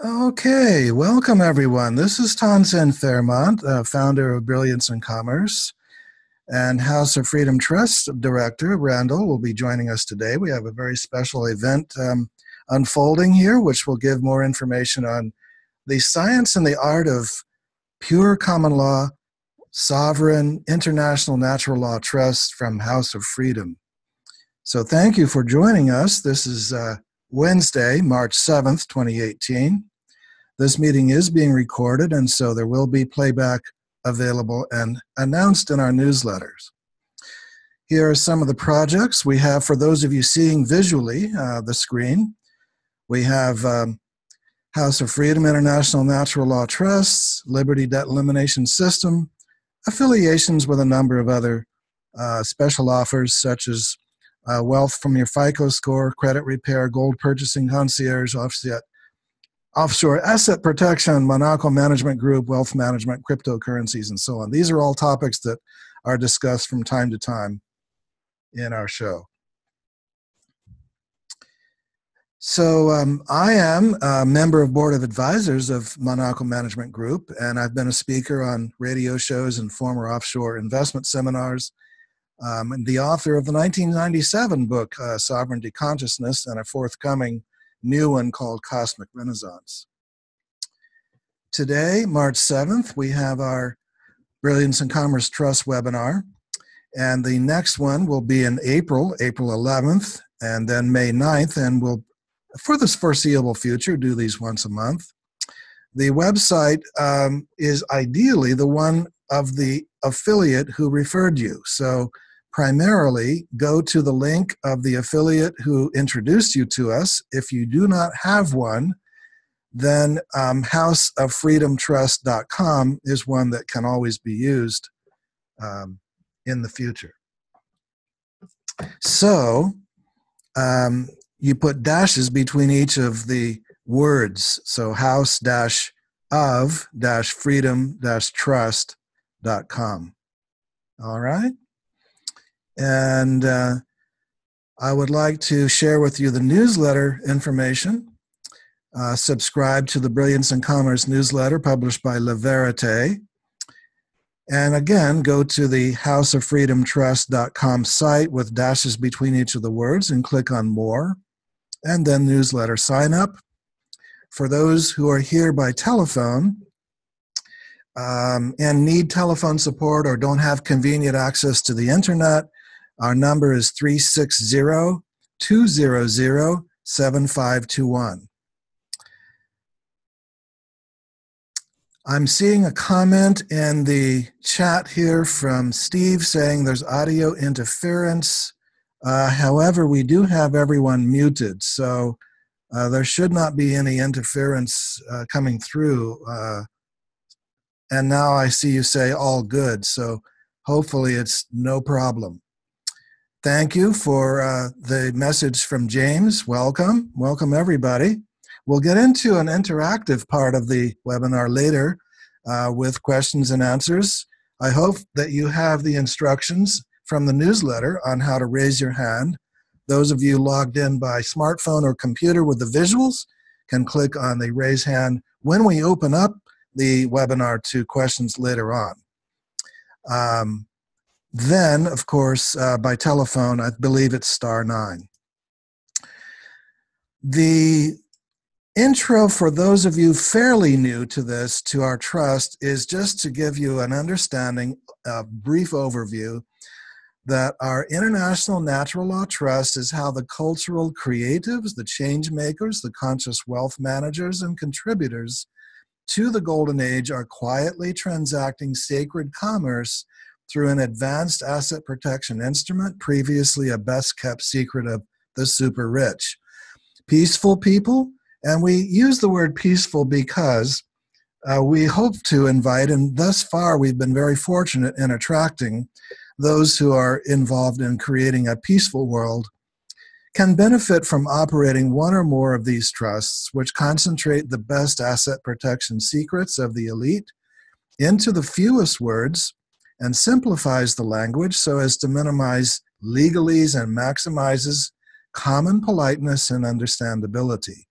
Okay, welcome everyone. This is Tansen Fairmont, founder of Brilliance in Commerce, and House of Freedom Trust Director Randall will be joining us today. We have a very special event unfolding here, which will give more information on the science and the art of pure common law, sovereign, international natural law trusts from House of Freedom. So thank you for joining us. This is Wednesday, March 7th, 2018. This meeting is being recorded, and so there will be playback available and announced in our newsletters. Here are some of the projects we have for those of you seeing visually the screen. We have House of Freedom International Natural Law Trusts, Liberty Debt Elimination System, affiliations with a number of other special offers such as wealth from your FICO score, credit repair, gold purchasing concierge, offshore asset protection, Monaco Management Group, wealth management, cryptocurrencies, and so on. These are all topics that are discussed from time to time in our show. So I am a member of Board of Advisors of Monaco Management Group, and I've been a speaker on radio shows and former offshore investment seminars, and the author of the 1997 book, Sovereignty Consciousness, and a forthcoming new one called Cosmic Renaissance. Today, March 7th, we have our Brilliance in Commerce Trust webinar, and the next one will be in April 11th, and then May 9th, and we'll, for this foreseeable future, do these once a month. The website is ideally the one of the affiliate who referred you. So primarily, go to the link of the affiliate who introduced you to us. If you do not have one, then houseoffreedomtrust.com is one that can always be used in the future. So you put dashes between each of the words. So house-of-freedom-trust.com. All right? And I would like to share with you the newsletter information. Subscribe to the Brilliance in Commerce newsletter published by La Verite. And again, go to the houseoffreedomtrust.com site with dashes between each of the words and click on More, and then Newsletter Sign Up. For those who are here by telephone and need telephone support or don't have convenient access to the internet, our number is 360-200-7521. I'm seeing a comment in the chat here from Steve saying there's audio interference. However, we do have everyone muted, so there should not be any interference coming through. And now I see you say all good, so hopefully it's no problem. Thank you for the message from James. Welcome. Welcome, everybody. We'll get into an interactive part of the webinar later with questions and answers. I hope that you have the instructions from the newsletter on how to raise your hand. Those of you logged in by smartphone or computer with the visuals can click on the raise hand when we open up the webinar to questions later on. Then, of course, by telephone, I believe it's *9. The intro for those of you fairly new to this, to our trust, is just to give you an understanding, a brief overview, that our International Natural Law Trust is how the cultural creatives, the change makers, the conscious wealth managers, and contributors to the Golden Age are quietly transacting sacred commerce through an advanced asset protection instrument, previously a best-kept secret of the super rich. Peaceful people, and we use the word peaceful because we hope to invite, and thus far we've been very fortunate in attracting those who are involved in creating a peaceful world, can benefit from operating one or more of these trusts, which concentrate the best asset protection secrets of the elite into the fewest words and simplifies the language so as to minimize legalese and maximizes common politeness and understandability.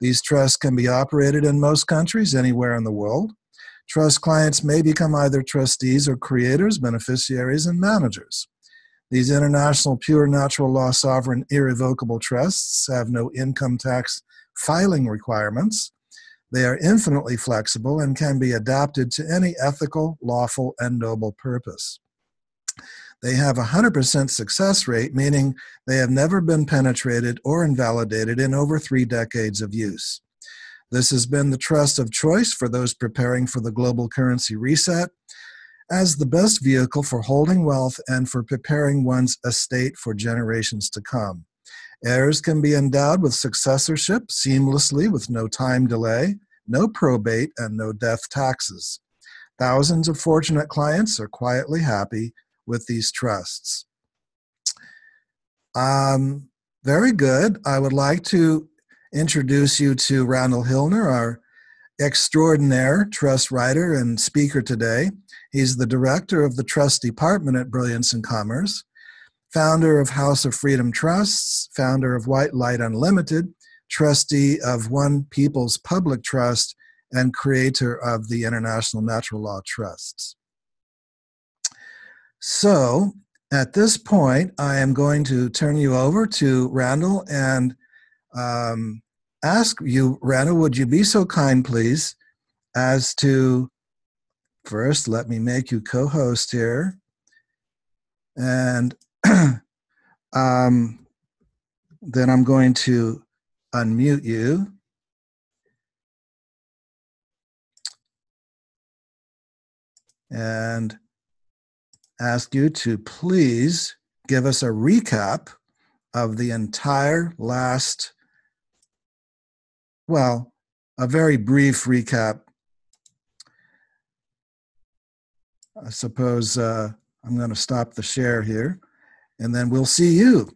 These trusts can be operated in most countries anywhere in the world. Trust clients may become either trustees or creators, beneficiaries, and managers. These international pure natural law sovereign irrevocable trusts have no income tax filing requirements. They are infinitely flexible and can be adapted to any ethical, lawful, and noble purpose. They have a 100% success rate, meaning they have never been penetrated or invalidated in over 3 decades of use. This has been the trust of choice for those preparing for the global currency reset as the best vehicle for holding wealth and for preparing one's estate for generations to come. Heirs can be endowed with successorship seamlessly with no time delay, no probate, and no death taxes. Thousands of fortunate clients are quietly happy with these trusts. Very good. I would like to introduce you to Randall Hillner, our extraordinaire trust writer and speaker today. He's the director of the Trust Department at Brilliance and Commerce, founder of House of Freedom Trusts, founder of White Light Unlimited, trustee of One People's Public Trust, and creator of the International Natural Law Trusts. So at this point, I am going to turn you over to Randall and ask you, Randall, would you be so kind, please, as to first let me make you co-host here, and then I'm going to unmute you. And ask you to please give us a recap of the entire last, well, a very brief recap. I suppose I'm going to stop the share here, and then we'll see you.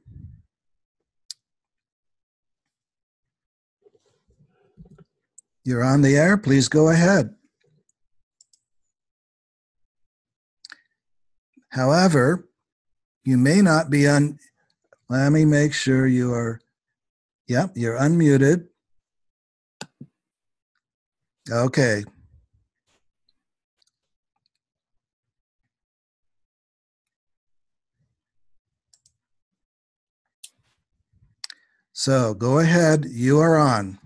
You're on the air. Please go ahead. However, you may not be let me make sure you are, yep, you're unmuted. Okay. So go ahead, you are on.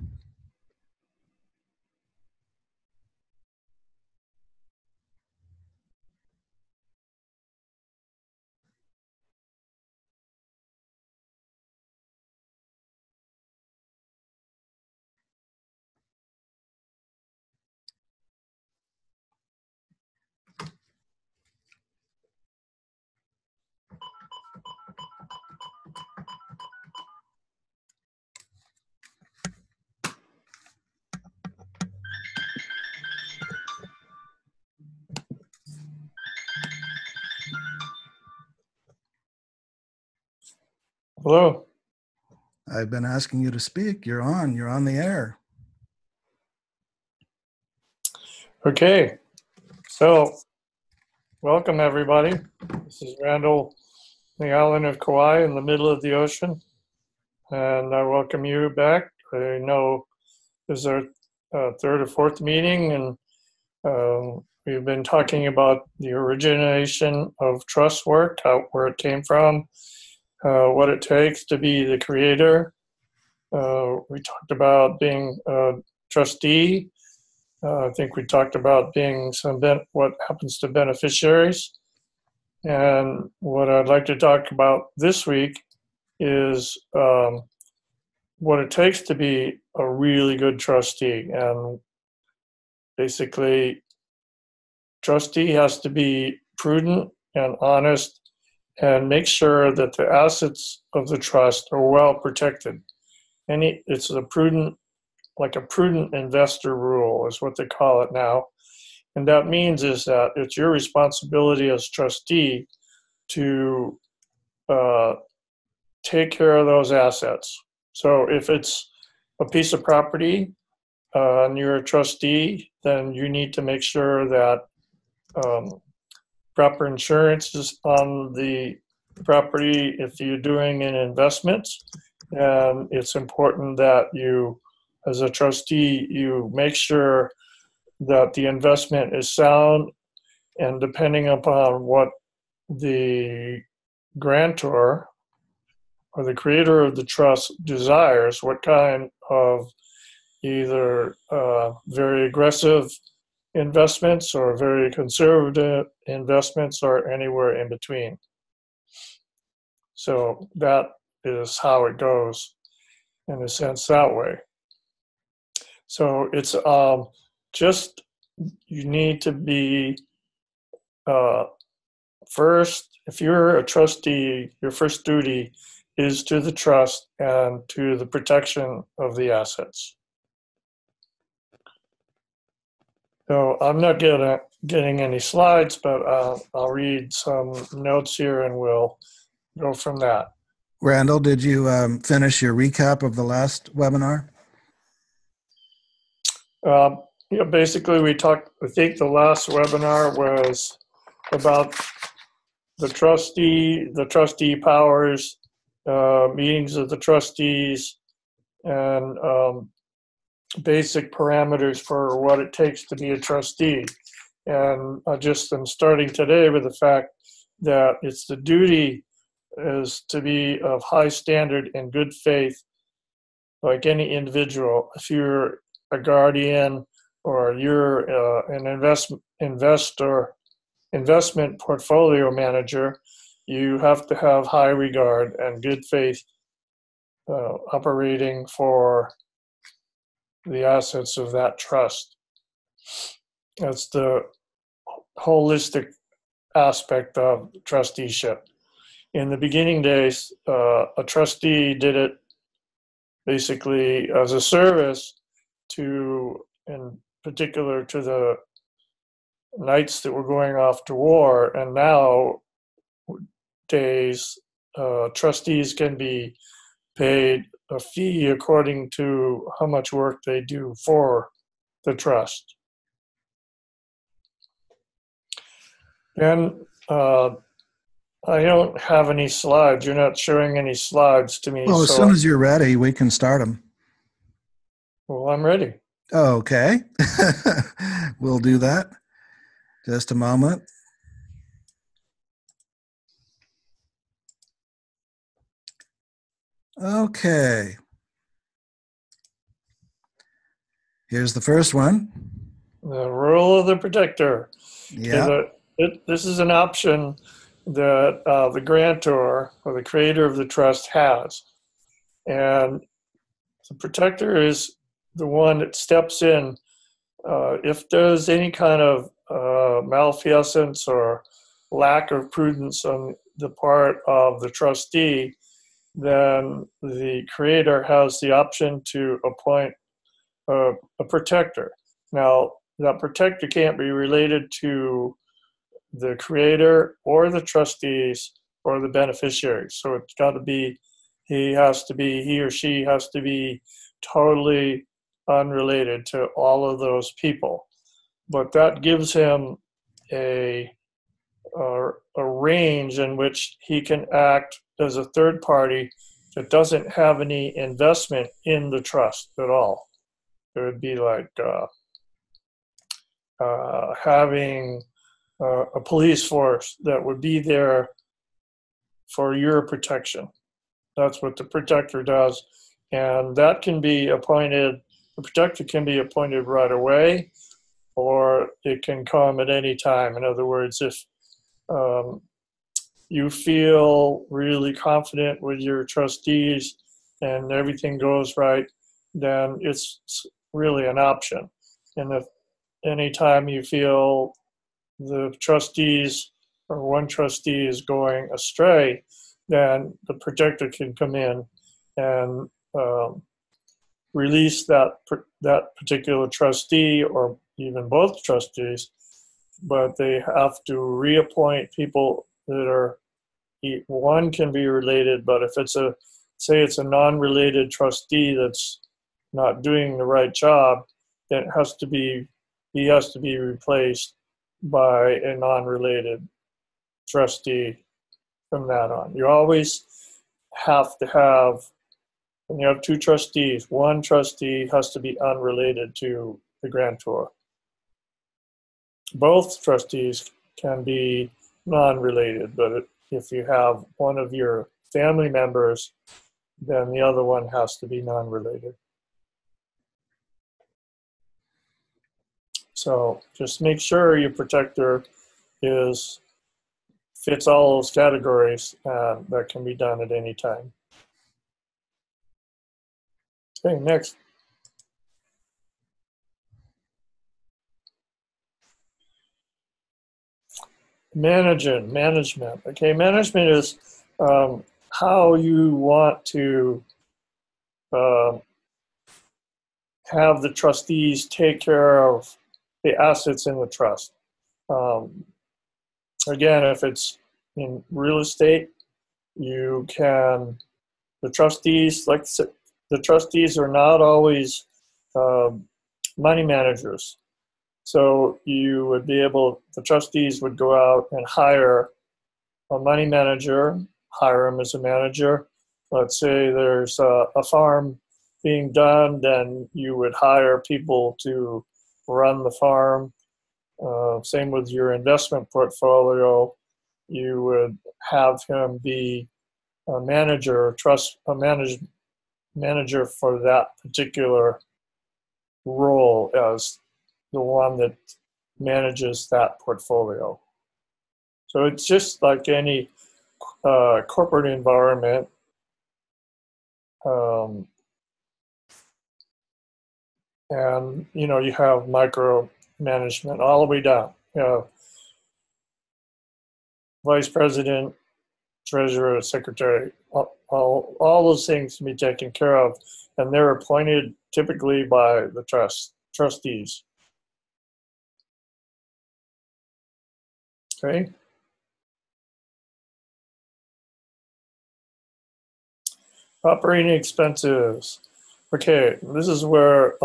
Hello. I've been asking you to speak. You're on the air. Okay. So, welcome everybody. This is Randall, the island of Kauai in the middle of the ocean. And I welcome you back. I know this is our third or fourth meeting, and we've been talking about the origination of trust work, where it came from, what it takes to be the creator. We talked about being a trustee. I think we talked about being what happens to beneficiaries. And what I'd like to talk about this week is what it takes to be a really good trustee. And basically, trustee has to be prudent and honest and make sure that the assets of the trust are well protected. It's a prudent investor rule is what they call it now. And that means is that it's your responsibility as trustee to take care of those assets. So if it's a piece of property and you're a trustee, then you need to make sure that proper insurance is on the property if you're doing an investment. And it's important that you as a trustee, you make sure that the investment is sound, and depending upon what the grantor or the creator of the trust desires, what kind of either very aggressive investments or very conservative investments or anywhere in between. So that is how it goes in a sense that way. So it's just, you need to be first, if you're a trustee, your first duty is to the trust and to the protection of the assets. So I'm not getting any slides, but I'll read some notes here and we'll go from that. Randall, did you finish your recap of the last webinar? Basically we talked, I think the last webinar was about the trustee powers, meetings of the trustees, and basic parameters for what it takes to be a trustee. And I just am starting today with the fact that it's the duty is to be of high standard and good faith, like any individual. If you're a guardian or you're an investment portfolio manager, you have to have high regard and good faith operating for the assets of that trust. That's the holistic aspect of trusteeship. In the beginning days, a trustee did it basically as a service to, in particular, to the knights that were going off to war. And nowadays, trustees can be paid a fee according to how much work they do for the trust. And I don't have any slides. You're not showing any slides to me. Well, as soon as you're ready, we can start them. Well, I'm ready. Okay. We'll do that. Just a moment. Okay. Here's the first one. The role of the protector. Yeah. This is an option that the grantor or the creator of the trust has. And the protector is the one that steps in if there's any kind of malfeasance or lack of prudence on the part of the trustee, then the creator has the option to appoint a protector. Now, that protector can't be related to the creator or the trustees or the beneficiaries. So it's got to be, he or she has to be totally unrelated to all of those people. But that gives him a range in which he can act as a third party that doesn't have any investment in the trust at all. It would be like having a police force that would be there for your protection. That's what the protector does. And that can be appointed, the protector can be appointed right away, or it can come at any time. In other words, if you feel really confident with your trustees and everything goes right, then it's really an option. And if anytime you feel the trustees or one trustee is going astray, then the protector can come in and release that particular trustee or even both trustees, but they have to reappoint people that are, one can be related, but if it's say it's a non-related trustee that's not doing the right job, then he has to be replaced by a non-related trustee from that on. You always have to have and you have two trustees, one trustee has to be unrelated to the grantor. Both trustees can be non-related, but if you have one of your family members, then the other one has to be non-related. So just make sure your protector fits all those categories. That can be done at any time. Okay, next. Management. Okay, management is how you want to have the trustees take care of the assets in the trust. Again, if it's in real estate, the trustees, the trustees are not always money managers. So the trustees would go out and hire a money manager, hire him as a manager. Let's say there's a farm being done, then you would hire people to run the farm. Same with your investment portfolio. You would have him be a manager, manager for that particular role as the one that manages that portfolio. So it's just like any corporate environment. And you have micro management all the way down. Vice president, treasurer, secretary, all those things can be taken care of, and they're appointed typically by the trustees. Okay. Operating expenses. Okay, this is where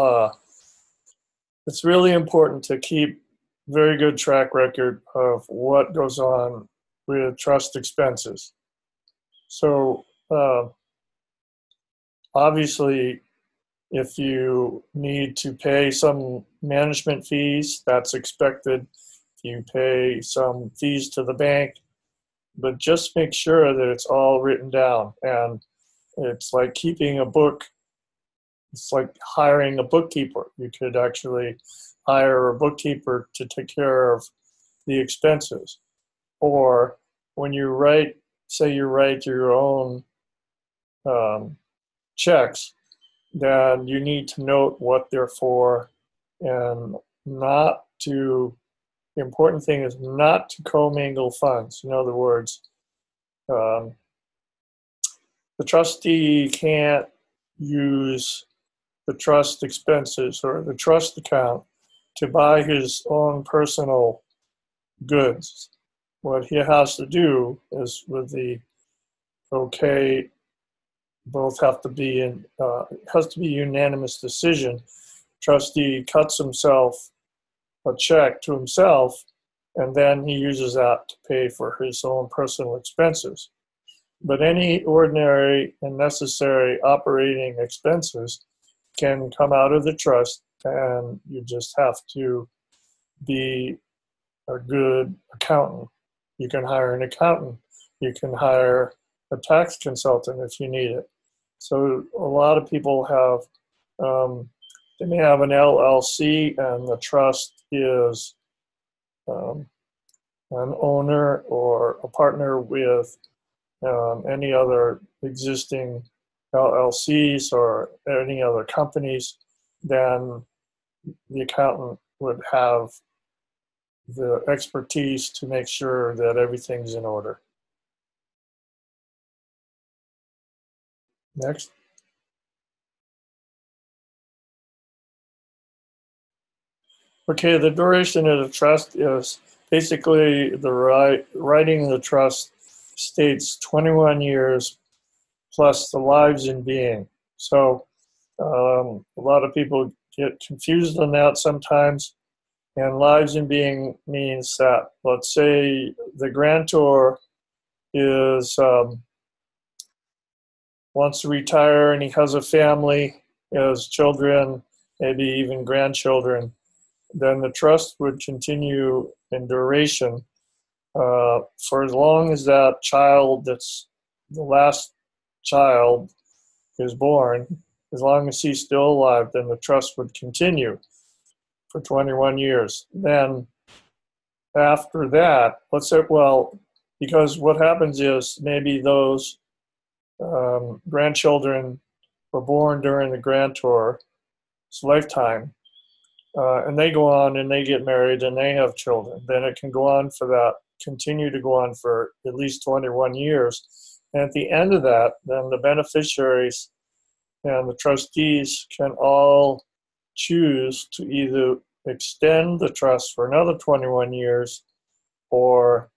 it's really important to keep very good track record of what goes on with trust expenses. So obviously, if you need to pay some management fees, that's expected. If you pay some fees to the bank, but just make sure that it's all written down. And it's like keeping a book. It's like hiring a bookkeeper. You could actually hire a bookkeeper to take care of the expenses. Or when you write, say you write your own checks, then you need to note what they're for, and the important thing is not to commingle funds. In other words, the trustee can't use the trust expenses or the trust account to buy his own personal goods. What he has to do is both have to be it has to be unanimous decision. Trustee cuts himself a check to himself, and then he uses that to pay for his own personal expenses. But any ordinary and necessary operating expenses can come out of the trust, and you just have to be a good accountant. You can hire an accountant. You can hire a tax consultant if you need it. So a lot of people they may have an LLC, and the trust is an owner or a partner with any other existing LLCs or any other companies. Then the accountant would have the expertise to make sure that everything's in order. Next. Okay, the duration of the trust is basically writing the trust states 21 years plus the lives in being. So a lot of people get confused on that sometimes. And lives in being means that, let's say the grantor is wants to retire and he has a family, has children, maybe even grandchildren, then the trust would continue in duration for as long as that child, that's the last child, is born. As long as he's still alive, then the trust would continue for 21 years. Then after that, let's say, well, because what happens is maybe those grandchildren were born during the grantor's lifetime, and they go on and they get married and they have children. Then it can go on for that, continue to go on for at least 21 years. And at the end of that, then the beneficiaries and the trustees can all choose to either extend the trust for another 21 years or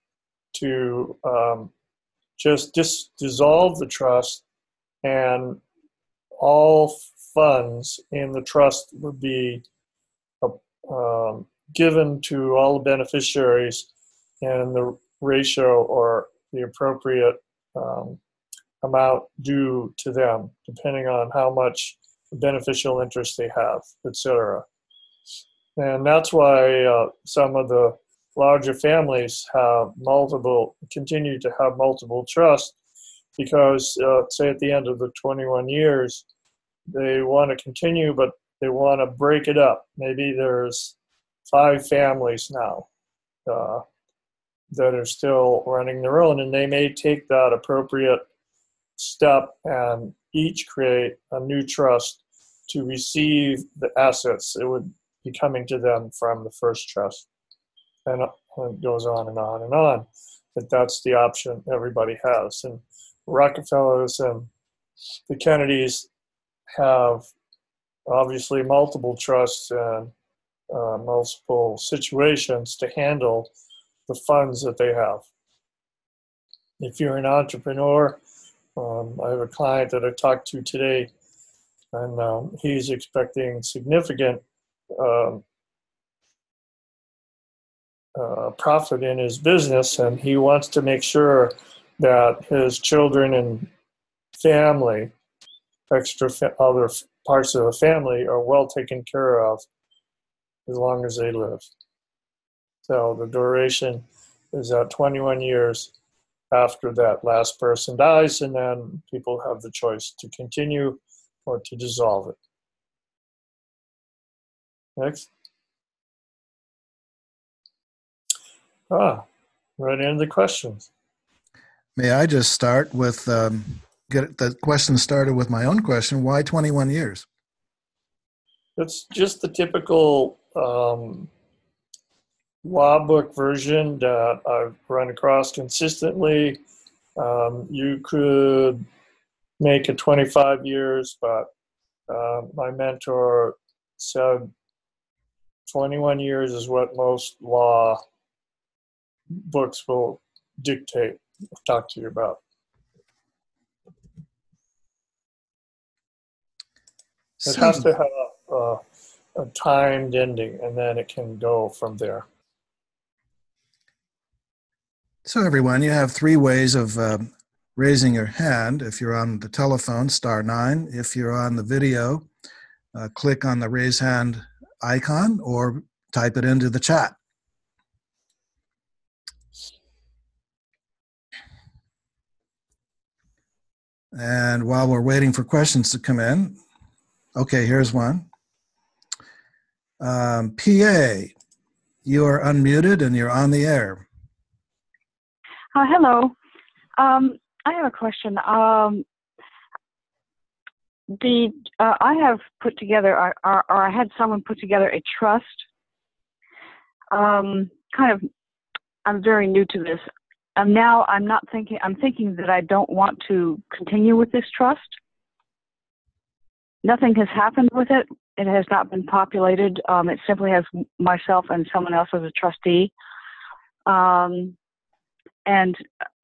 to just dissolve the trust, and all funds in the trust would be given to all the beneficiaries in the ratio or the appropriate amount due to them, depending on how much beneficial interest they have, etc. And that's why some of the larger families continue to have multiple trusts, because say at the end of the 21 years, they want to continue, but they want to break it up. Maybe there's 5 families now that are still running their own, and they may take that appropriate step and each create a new trust to receive the assets that would be coming to them from the first trust. And it goes on and on and on. But that's the option everybody has. And Rockefellers and the Kennedys have obviously multiple trusts and multiple situations to handle the funds that they have. If you're an entrepreneur, I have a client that I talked to today, and he's expecting significant profit in his business, and he wants to make sure that his children and family, other parts of the family, are well taken care of as long as they live. So the duration is at 21 years after that last person dies, and then people have the choice to continue or to dissolve it. Next. Right into the questions. May I just start with, get the question started with my own question. Why 21 years? It's just the typical law book version that I've run across consistently. You could make it 25 years, but my mentor said 21 years is what most law books will dictate, talk to you about. It has to have a timed ending, and then it can go from there. So everyone, you have 3 ways of raising your hand. If you're on the telephone, *9. If you're on the video, click on the raise hand icon or type it into the chat. And while we're waiting for questions to come in, okay, here's one. PA, you are unmuted and you're on the air. Hello. I have a question. I have put together, or I had someone put together a trust. I'm very new to this. Now I'm thinking that I don't want to continue with this trust. Nothing has happened with it. It has not been populated. It simply has myself and someone else as a trustee. And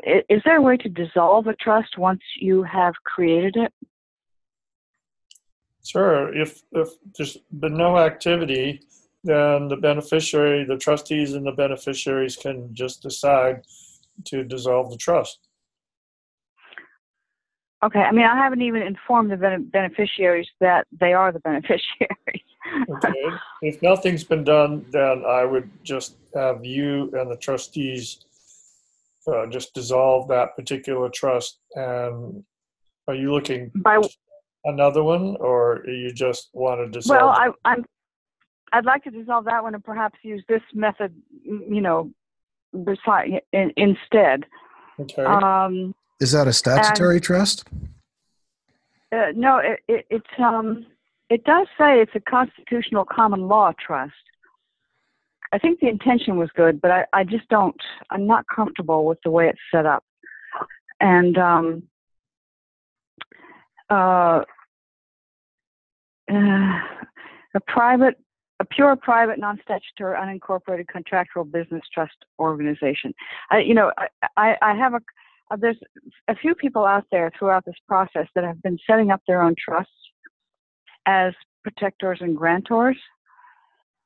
is there a way to dissolve a trust once you have created it? Sure. If there's been no activity, then the trustees and the beneficiaries can just decide to dissolve the trust. Okay, I mean, I haven't even informed the beneficiaries that they are the beneficiaries. Okay. If nothing's been done, then I would just have you and the trustees just dissolve that particular trust. And are you looking By another one, or you just want to well, dissolve? I'd like to dissolve that one and perhaps use this method, instead. Okay. Is that a statutory trust? No, it does say it's a constitutional common law trust. I think the intention was good, but I'm not comfortable with the way it's set up. And a pure private, non-statutory, unincorporated contractual business trust organization. There's a few people out there throughout this process that have been setting up their own trusts as protectors and grantors.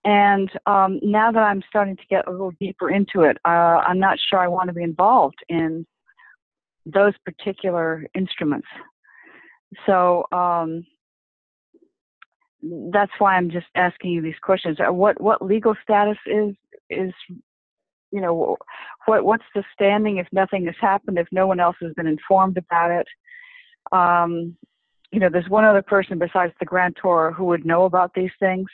And now that I'm starting to get a little deeper into it, I'm not sure I want to be involved in those particular instruments. So that's why I'm just asking you these questions. What legal status is what's the standing if nothing has happened, if no one else has been informed about it? There's one other person besides the grantor who would know about these things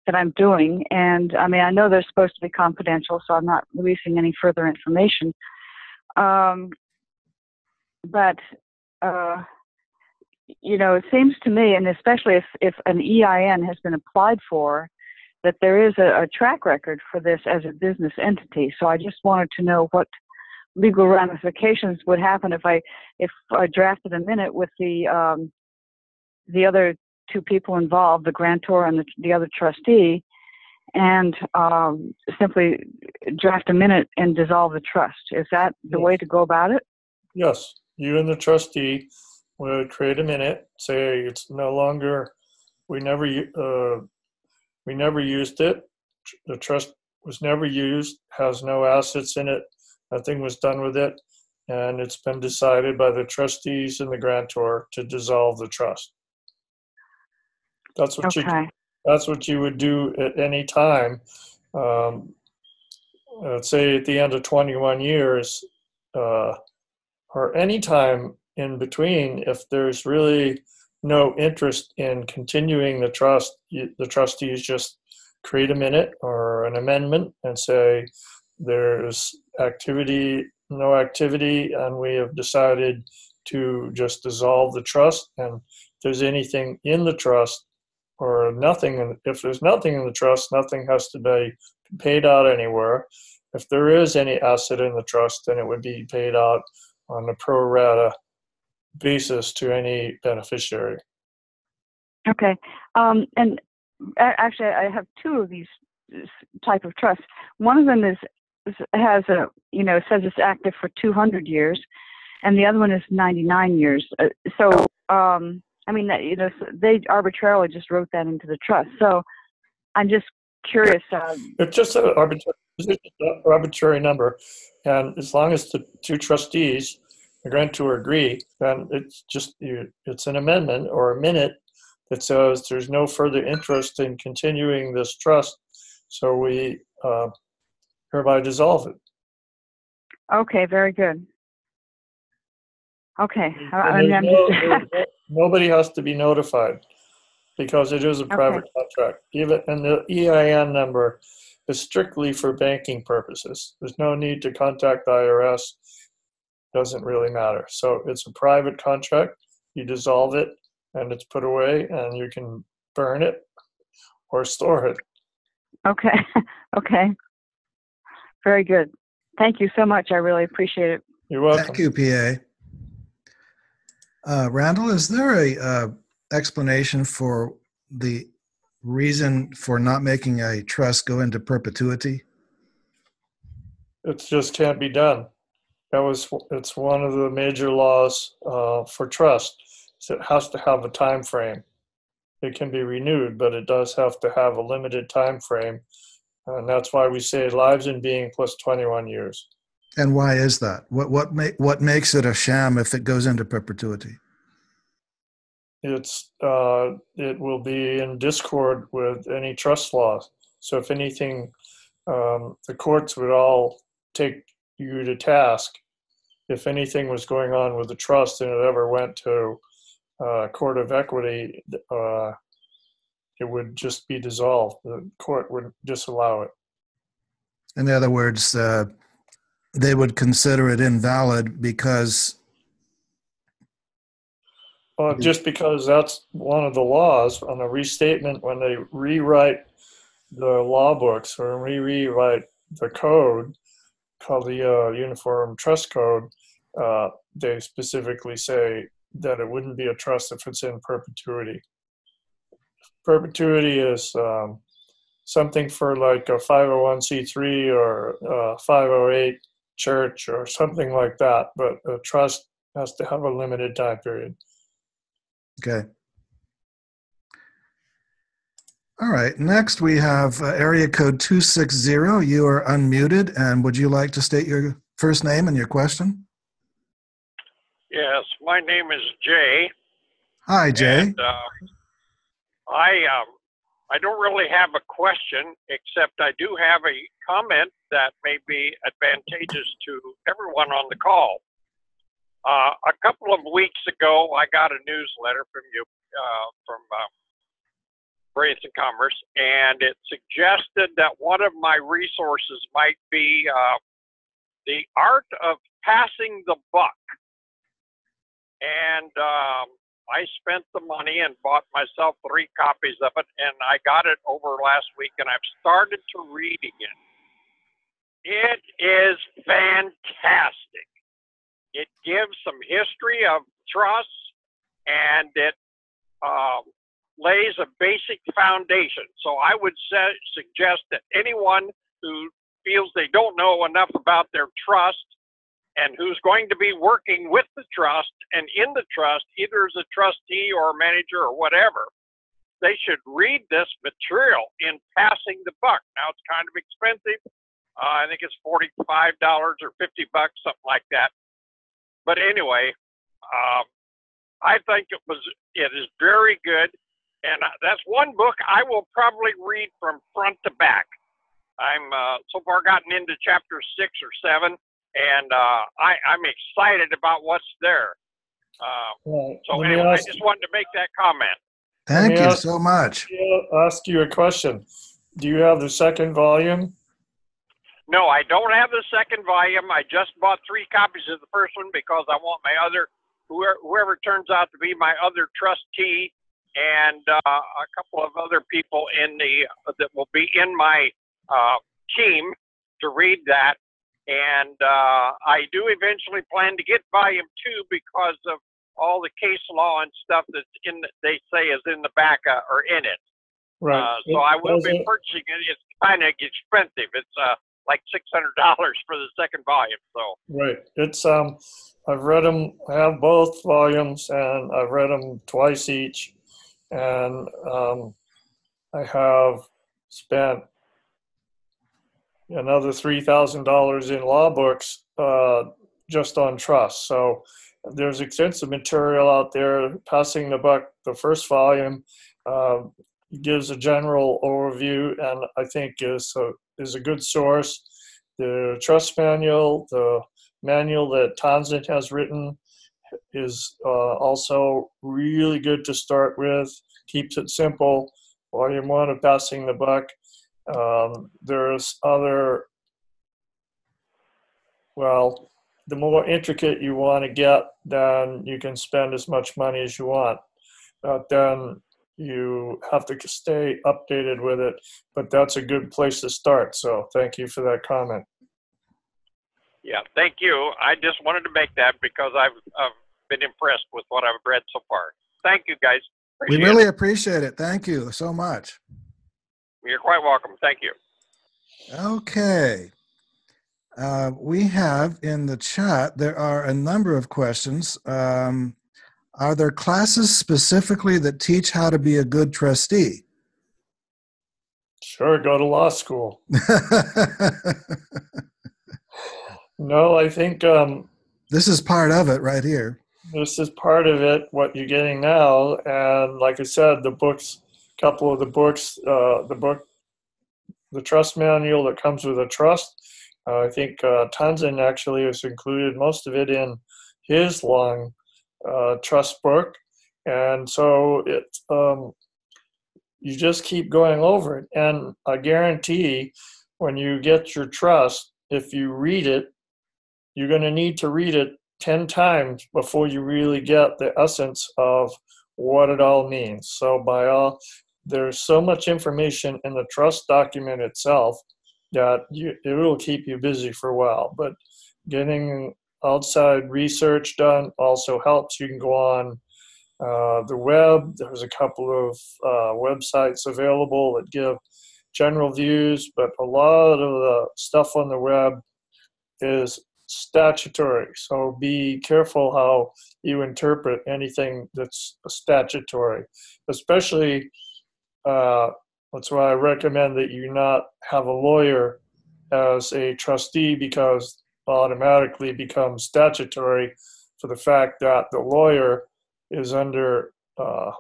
that I'm doing. And I mean, I know they're supposed to be confidential, so I'm not releasing any further information. But it seems to me, and especially if an EIN has been applied for, that there is a track record for this as a business entity. So I just wanted to know what legal ramifications would happen if I drafted a minute with the other two people involved, the grantor and the other trustee, and simply draft a minute and dissolve the trust. Is that the way to go about it? Yes. You and the trustee would create a minute, say it's no longer, we never used it. The trust was never used, has no assets in it. Nothing was done with it. And it's been decided by the trustees and the grantor to dissolve the trust. That's what you would do at any time. Let's say at the end of 21 years, or any time in between, if there's really no interest in continuing the trust, the trustees just create a minute or an amendment and say there's no activity, and we have decided to just dissolve the trust. And if there's anything in the trust or nothing, if there's nothing in the trust, nothing has to be paid out anywhere. If there is any asset in the trust, then it would be paid out on a pro rata basis to any beneficiary. Okay. And actually, I have two of these type of trusts. One of them says it's active for 200 years, and the other one is 99 years. They arbitrarily just wrote that into the trust. So I'm just curious. It's just an arbitrary number, and as long as the two trustees, the grantor, agree, then it's an amendment or a minute that says there's no further interest in continuing this trust, so we hereby dissolve it. Okay, very good. Okay. Nobody has to be notified because it is a private contract. And the EIN number is strictly for banking purposes. There's no need to contact the IRS. Doesn't really matter. So it's a private contract. You dissolve it, and it's put away, and you can burn it or store it. Okay. Okay. Very good. Thank you so much. I really appreciate it. You're welcome. Thank you, PA. Randall, is there a explanation for the reason for not making a trust go into perpetuity? It just can't be done. It's one of the major laws for trust. So it has to have a time frame. It can be renewed, but it does have to have a limited time frame. And that's why we say lives in being plus 21 years. And why is that? What makes it a sham if it goes into perpetuity? it will be in discord with any trust laws. So if anything, the courts would all take you to task if anything was going on with the trust and it ever went to court of equity. It would just be dissolved. The court would disallow it. In other words, they would consider it invalid because... Well, just because that's one of the laws on a restatement, when they rewrite the law books or rewrite the code called the Uniform Trust Code, they specifically say that it wouldn't be a trust if it's in perpetuity. Perpetuity is something for like a 501c3 or a 508 church or something like that, but a trust has to have a limited time period. Okay. All right. Next, we have area code 260. You are unmuted, and would you like to state your first name and your question? Yes, my name is Jay. Hi, Jay. And, I don't really have a question, except I do have a comment that may be advantageous to everyone on the call. A couple of weeks ago, I got a newsletter from you, from Brilliance and Commerce, and it suggested that one of my resources might be the art of passing the buck. And I spent the money and bought myself 3 copies of it, and I got it over last week, and I've started to reading it. It is fantastic. It gives some history of trusts, and it lays a basic foundation. So I would suggest that anyone who feels they don't know enough about their trust and who's going to be working with the trust and in the trust, either as a trustee or a manager or whatever, they should read this material in passing the buck. Now, it's kind of expensive. I think it's $45 or $50, something like that. But anyway, I think it is very good. And that's one book I will probably read from front to back. I'm so far gotten into chapter 6 or 7. And I'm excited about what's there. So anyway, I just wanted to make that comment. Thank you so much. I'll ask you a question. Do you have the second volume? No, I don't have the second volume. I just bought 3 copies of the first one because I want my other, whoever turns out to be my other trustee and a couple of other people that will be in my team to read that. And I do eventually plan to get volume 2 because of all the case law and stuff that's they say is in the back or in it. Right. So I will be purchasing it. It's kind of expensive. It's like $600 for the second volume. So right. It's I've read them. I have both volumes, and I've read them twice each, and I have spent another $3,000 in law books just on trust. So there's extensive material out there. Passing the buck, the first volume, gives a general overview, and I think is a good source. The trust manual, the manual that Townsend has written, is also really good to start with. Keeps it simple. Volume 1 of Passing the Buck. There's other, well, the more intricate you want to get, then you can spend as much money as you want. But then you have to stay updated with it. But that's a good place to start. So thank you for that comment. yeah, thank you. I just wanted to make that because I've been impressed with what I've read so far. Thank you, guys. We really appreciate it. Thank you so much. You're quite welcome. Thank you. Okay. We have in the chat, there are a number of questions. Are there classes specifically that teach how to be a good trustee? Sure, go to law school. No, I think this is part of it right here. this is part of it, what you're getting now. And like I said, the books, a couple of the books, the trust manual that comes with a trust, I think Tanzan actually has included most of it in his long trust book. And so you just keep going over it. And I guarantee when you get your trust, if you read it, you're going to need to read it 10 times before you really get the essence of what it all means. So there's so much information in the trust document itself that it will keep you busy for a while. But getting outside research done also helps. You can go on the web. There's a couple of websites available that give general views, but a lot of the stuff on the web is statutory. So be careful how you interpret anything that's statutory, especially that's why I recommend that you not have a lawyer as a trustee, because automatically becomes statutory for the fact that the lawyer is under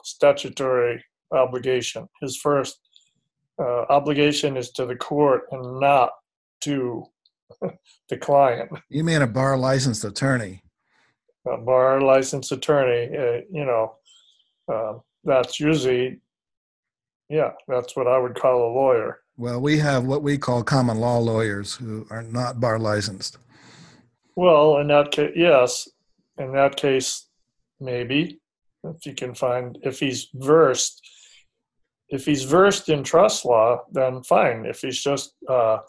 statutory obligation. His first obligation is to the court and not to the client. You mean a bar licensed attorney? A bar licensed attorney, that's usually, that's what I would call a lawyer. Well, we have what we call common law lawyers who are not bar licensed. Well, in that case, yes. In that case, maybe, if you can find, if he's versed in trust law, then fine. If he's just a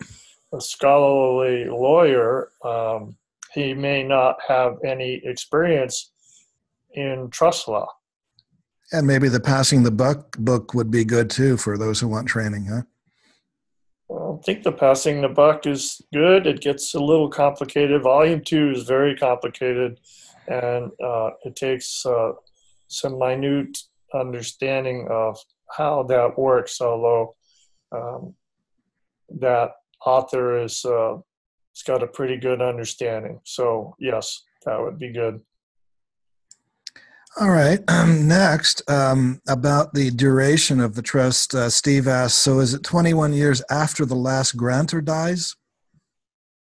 scholarly lawyer, he may not have any experience in trust law. And maybe the Passing the Buck book would be good too for those who want training, huh? I think the Passing the Buck is good. It gets a little complicated. Volume 2 is very complicated, and it takes some minute understanding of how that works, although that author is it's got a pretty good understanding. So yes, that would be good. All right. Next, about the duration of the trust, Steve asks, so is it 21 years after the last grantor dies?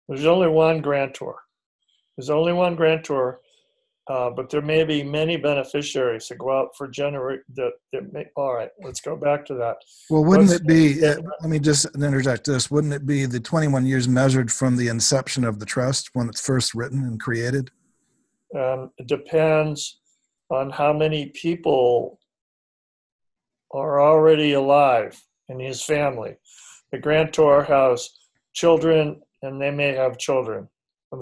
There's only one grantor. But there may be many beneficiaries that go out for all right, let's go back to that. Well, wouldn't it be, let me just interject this, wouldn't it be the 21 years measured from the inception of the trust when it's first written and created? It depends on how many people are already alive in his family. The grantor has children, and they may have children.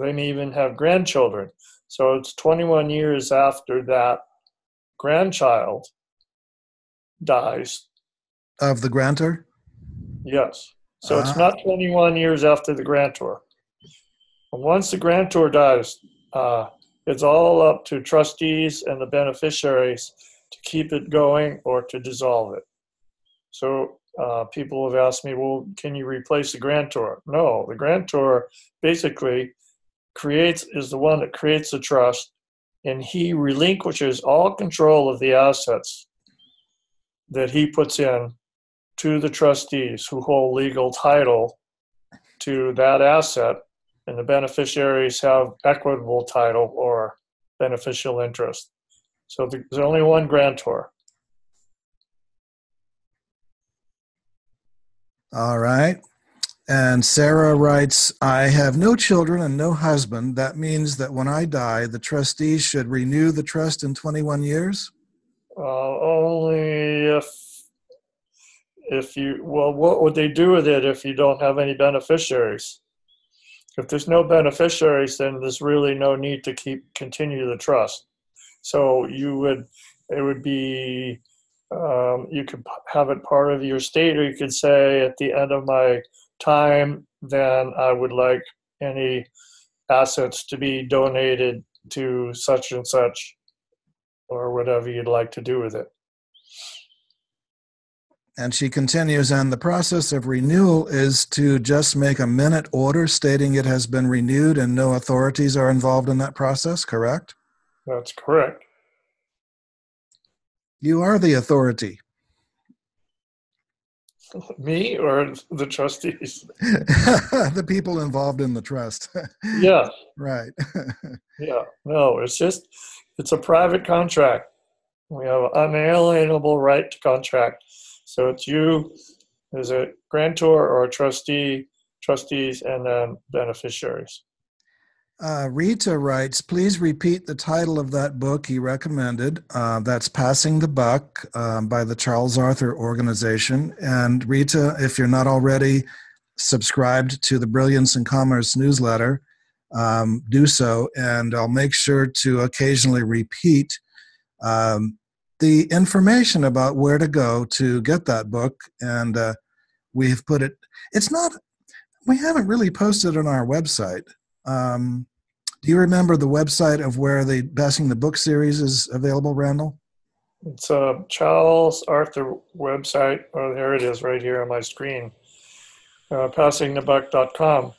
They may even have grandchildren. So it's 21 years after that grandchild dies. Of the grantor? Yes. So it's not 21 years after the grantor. And once the grantor dies, it's all up to trustees and the beneficiaries to keep it going or to dissolve it. So people have asked me, well, can you replace the grantor? No, the grantor basically is the one that creates the trust, and he relinquishes all control of the assets that he puts in to the trustees who hold legal title to that asset, and the beneficiaries have equitable title or beneficial interest. So there's only one grantor. All right. And Sarah writes, I have no children and no husband. That means that when I die, the trustees should renew the trust in 21 years? Only if you, well, what would they do with it if you don't have any beneficiaries? If there's no beneficiaries, then there's really no need to continue the trust. So it would be, you could have it part of your estate, or you could say at the end of my time, then I would like any assets to be donated to such and such, or whatever you'd like to do with it. And she continues, and the process of renewal is to just make a minute order stating it has been renewed and no authorities are involved in that process, correct? That's correct. You are the authority. Me or the trustees? The people involved in the trust. Yes. Right. Yeah. No, it's a private contract. We have an unalienable right to contract. So it's you as a grantor or a trustee, trustees, and then beneficiaries. Rita writes, please repeat the title of that book he recommended. That's Passing the Buck by the Charles Arthur Organization. And Rita, if you're not already subscribed to the Brilliance in Commerce newsletter, do so. And I'll make sure to occasionally repeat the information about where to go to get that book. And we've put it, we haven't really posted it on our website. Do you remember the website of where the Passing the Book series is available, Randall? It's a Charles Arthur website. Oh, there it is right here on my screen. Passingthebuck.com.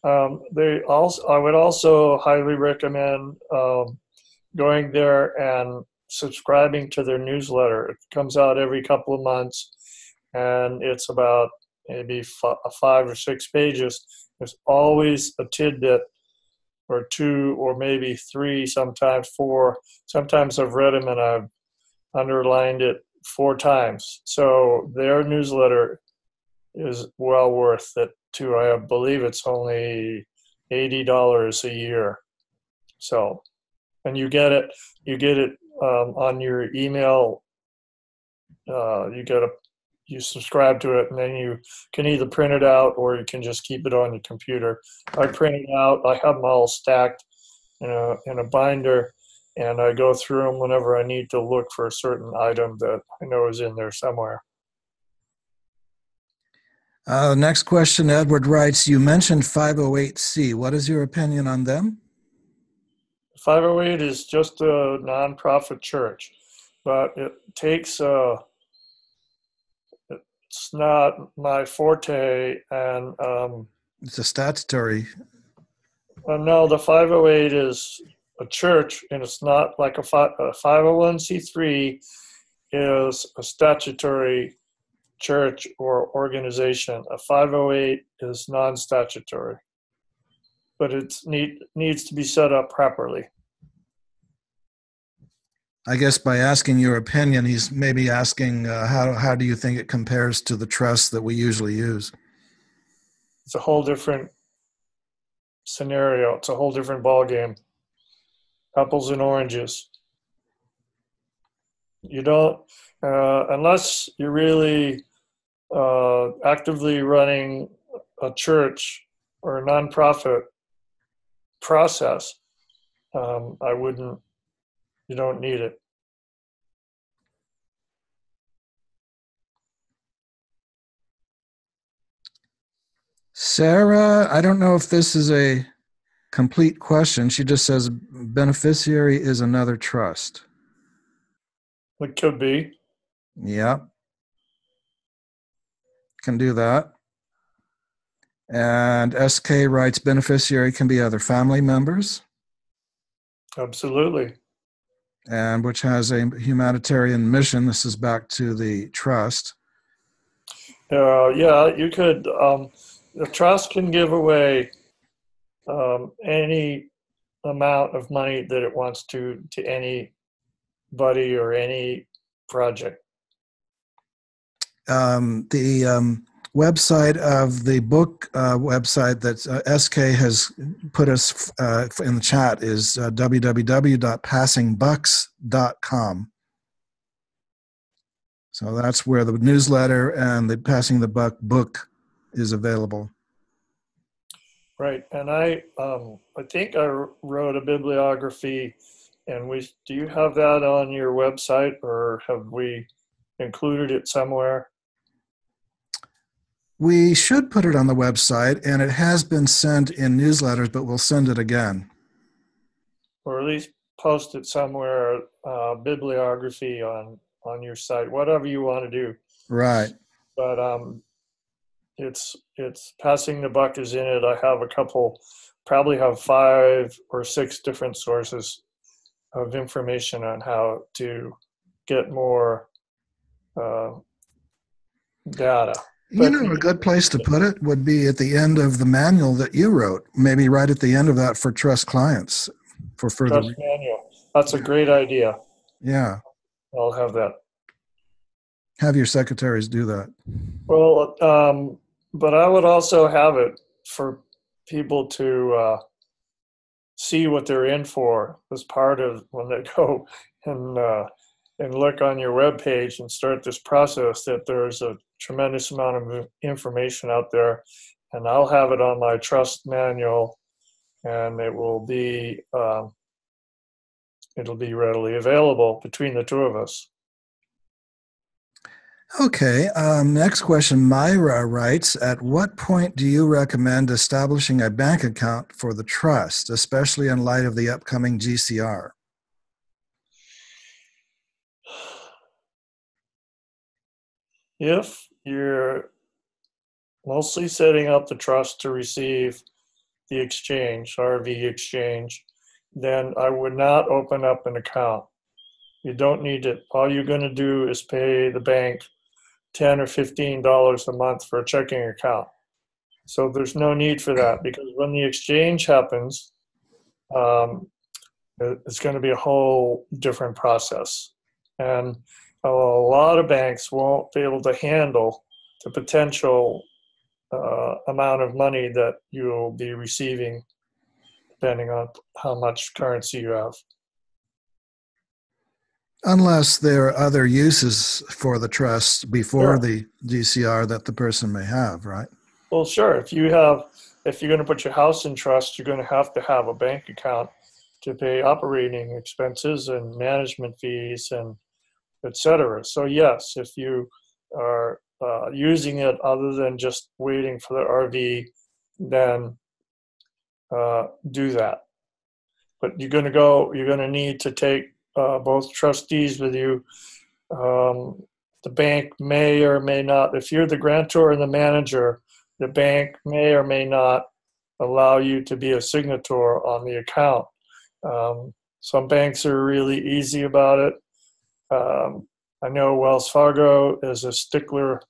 I would also highly recommend going there and subscribing to their newsletter. It comes out every couple of months, and it's about maybe 5 or 6 pages. There's always a tidbit or 2 or maybe 3, sometimes 4. Sometimes I've read them and I've underlined it 4 times. So their newsletter is well worth it too. I believe it's only $80 a year. So, and you get it on your email. You subscribe to it, and then you can either print it out or you can just keep it on your computer. I print it out. I have them all stacked in a binder, and I go through them whenever I need to look for a certain item that I know is in there somewhere. Next question, Edward writes, you mentioned 508C. What is your opinion on them? 508 is just a nonprofit church, but it takes it's not my forte, and it's a statutory. No, the 508 is a church, and it's not like a 501c3 is a statutory church or organization. A 508 is non-statutory, but it needs to be set up properly. I guess by asking your opinion, he's maybe asking how do you think it compares to the trust that we usually use? It's a whole different scenario. It's a whole different ballgame. Apples and oranges. You don't, unless you're really actively running a church or a nonprofit process, you don't need it. Sarah, I don't know if this is a complete question. She just says beneficiary is another trust. It could be. Yeah. Can do that. And SK writes beneficiary can be other family members. Absolutely. And which has a humanitarian mission. This is back to the trust. Yeah, you could. The trust can give away any amount of money that it wants to anybody or any project. The website of the book website that SK has put us in the chat is www.passingbucks.com. So that's where the newsletter and the Passing the Buck book is available. Right, and I think I wrote a bibliography, and do you have that on your website, or have we included it somewhere? We should put it on the website, and it has been sent in newsletters, but we'll send it again. Or at least post it somewhere, bibliography on your site, whatever you want to do. Right. But it's Passing the Buck is in it. I have probably have 5 or 6 different sources of information on how to get more data. You know, a good place to put it would be at the end of the manual that you wrote, maybe right at the end of that for trust clients for further. Trust manual. That's a great idea. Yeah. I'll have that. Have your secretaries do that. Well, but I would also have it for people to see what they're in for as part of when they go and look on your webpage and start this process, that there's a tremendous amount of information out there. And I'll have it on my trust manual, and it will be it'll be readily available between the two of us. Okay, next question. Myra writes, at what point do you recommend establishing a bank account for the trust, especially in light of the upcoming GCR? If you're mostly setting up the trust to receive the exchange, RV exchange, then I would not open up an account. You don't need it. All you're going to do is pay the bank $10 or $15 a month for a checking account. So there's no need for that, because when the exchange happens, it's going to be a whole different process. And a lot of banks won't be able to handle the potential amount of money that you'll be receiving, depending on how much currency you have. Unless there are other uses for the trust before Sure. the GCR that the person may have, right? Well, sure. If you're going to put your house in trust, you're going to have a bank account to pay operating expenses and management fees and et cetera. So yes, if you are using it other than just waiting for the RV, then do that. But you're going to need to take both trustees with you. The bank may or may not, if you're the grantor and the manager, the bank may or may not allow you to be a signator on the account. Some banks are really easy about it. I know Wells Fargo is a stickler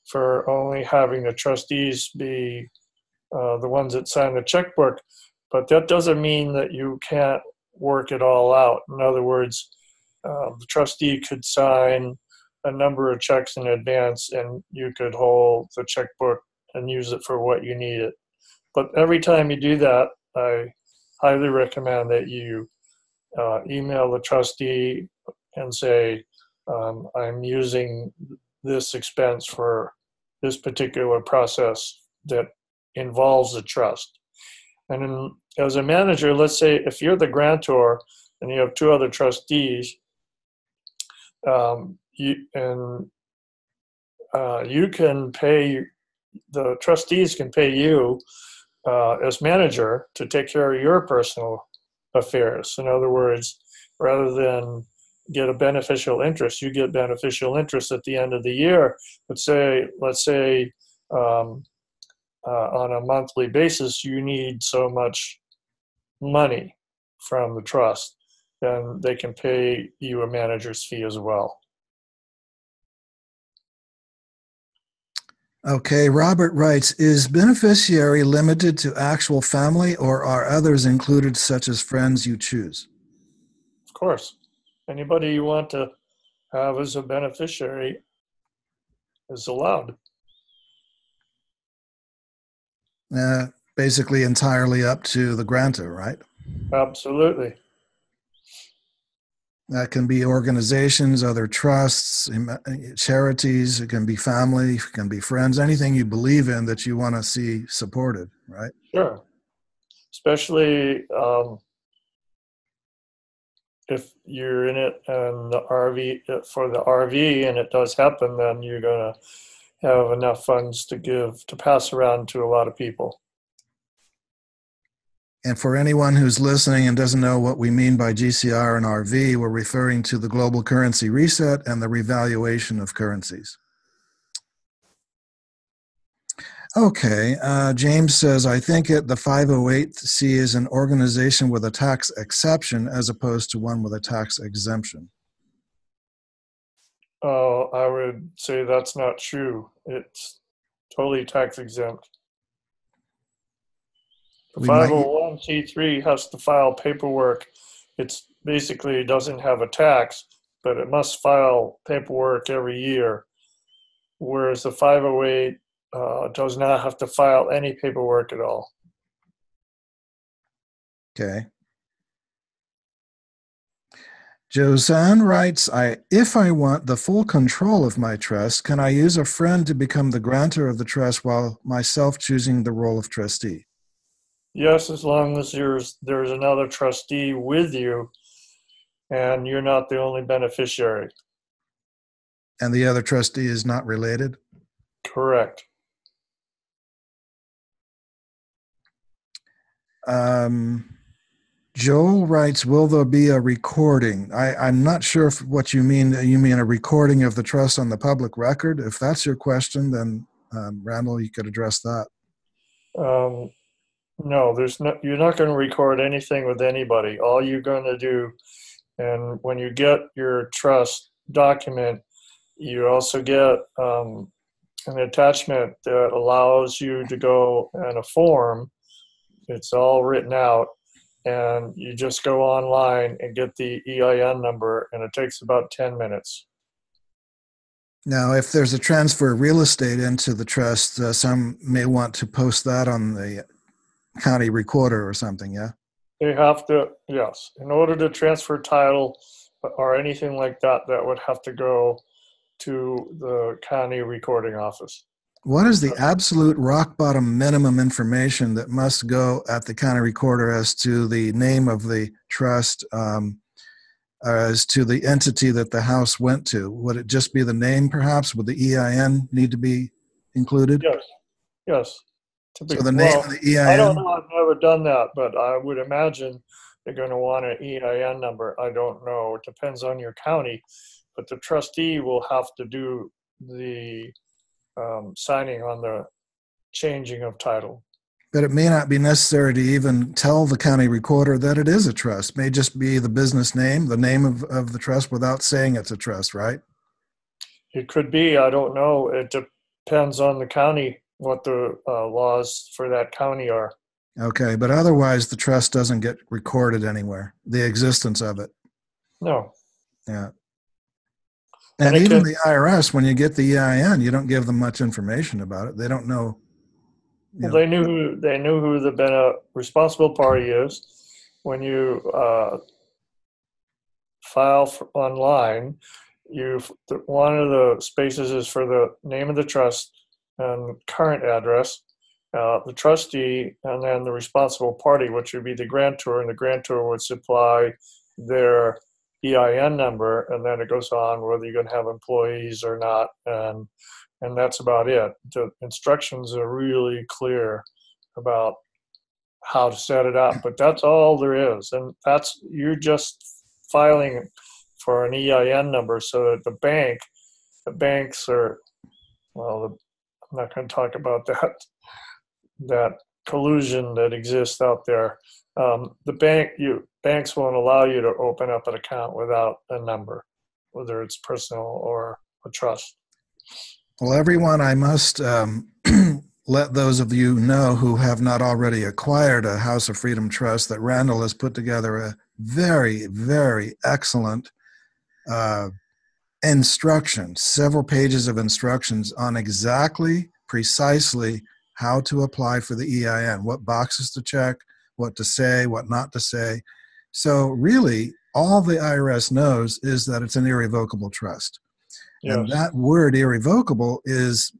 for only having the trustees be the ones that sign the checkbook, but that doesn't mean that you can't work it all out. In other words, the trustee could sign a number of checks in advance, and you could hold the checkbook and use it for what you need it. But every time you do that, I highly recommend that you email the trustee and say, I'm using this expense for this particular process that involves the trust. And then, as a manager, let's say if you're the grantor and you have two other trustees, you can pay, the trustees can pay you as manager to take care of your personal affairs. In other words, rather than get a beneficial interest, you get beneficial interest at the end of the year. Let's say on a monthly basis, you need so much money from the trust, then they can pay you a manager's fee as well. Okay, Robert writes, is beneficiary limited to actual family, or are others included, such as friends you choose? Of course. Anybody you want to have as a beneficiary is allowed. Basically entirely up to the grantor, right? Absolutely. That can be organizations, other trusts, charities. It can be family, it can be friends, anything you believe in that you want to see supported, right? Sure. Especially if you're in it and the RV, for the RV, and it does happen, then you're going to have enough funds to pass around to a lot of people. And for anyone who's listening and doesn't know what we mean by GCR and RV, we're referring to the global currency reset and the revaluation of currencies. Okay. James says, I think the 508C is an organization with a tax exception as opposed to one with a tax exemption. I would say that's not true. It's totally tax exempt. The We might, 501c3 has to file paperwork. It's basically doesn't have a tax, but it must file paperwork every year. Whereas the 508 does not have to file any paperwork at all. okay. Josanne writes, if I want the full control of my trust, can I use a friend to become the grantor of the trust while myself choosing the role of trustee? Yes, as long as there's another trustee with you and you're not the only beneficiary. And the other trustee is not related? Correct. Joel writes, will there be a recording? I'm not sure what you mean. You mean a recording of the trust on the public record? If that's your question, then Randall, you could address that. No, you're not going to record anything with anybody. All you're going to do, and when you get your trust document, you also get an attachment that allows you to go in a form. It's all written out, and you just go online and get the EIN number, and it takes about 10 minutes. Now, if there's a transfer of real estate into the trust, some may want to post that on the county recorder or something, yeah? They have to, yes. In order to transfer title or anything like that, that would have to go to the county recording office. What is the absolute rock bottom minimum information that must go at the county recorder as to the name of the trust, as to the entity that the house went to? Would it just be the name, perhaps? Would the EIN need to be included? Yes, yes. So the name of the EIN? I don't know. I've never done that, but I would imagine they're going to want an EIN number. I don't know. It depends on your county, but the trustee will have to do the signing on the changing of title. But it may not be necessary to even tell the county recorder that it is a trust. It may just be the business name, the name of the trust without saying it's a trust, right? It could be. I don't know. It depends on the county, what the laws for that county are. Okay, but otherwise the trust doesn't get recorded anywhere, the existence of it. No. Yeah. And even the IRS, when you get the EIN, you don't give them much information about it. They don't know. Well, they knew who the responsible party is. When you file online, one of the spaces is for the name of the trust and current address, the trustee, and then the responsible party, which would be the grantor, and the grantor would supply their EIN number, and then it goes on whether you're going to have employees or not, and that's about it. The instructions are really clear about how to set it up, but that's all there is, and you're just filing for an EIN number so that the banks are, well, I'm not going to talk about that collusion that exists out there. Banks won't allow you to open up an account without a number, whether it's personal or a trust. Well, everyone, I must let those of you know who have not already acquired a House of Freedom Trust that Randall has put together a very, very excellent instructions, several pages of instructions on exactly, precisely how to apply for the EIN, what boxes to check, what to say, what not to say. So really, all the IRS knows is that it's an irrevocable trust. Yes. And that word irrevocable is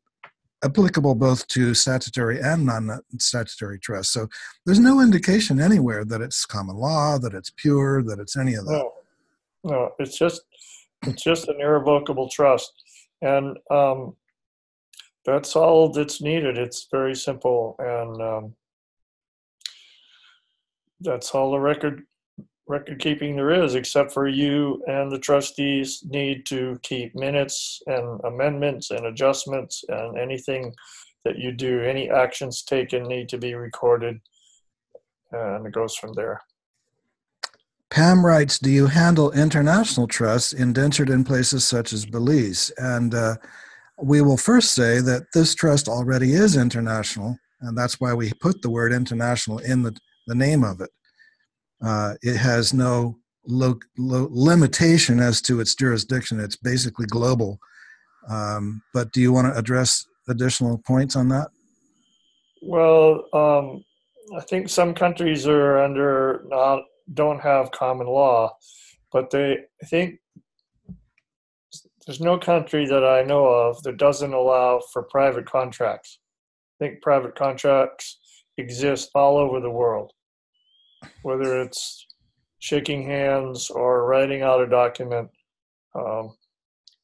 applicable both to statutory and non-statutory trust. So there's no indication anywhere that it's common law, that it's pure, that it's any of that. No, it's just an irrevocable trust. And that's all that's needed. It's very simple. And that's all the record keeping there is, except for you and the trustees need to keep minutes and amendments and adjustments and anything that you do. Any actions taken need to be recorded, and it goes from there. Pam writes, do you handle international trusts indentured in places such as Belize? And we will first say that this trust already is international, and that's why we put the word international in the name of it. It has no limitation as to its jurisdiction. It's basically global. But do you want to address additional points on that? Well, I think some countries are don't have common law, but I think there's no country that I know of that doesn't allow for private contracts. I think private contracts exist all over the world, whether it's shaking hands or writing out a document,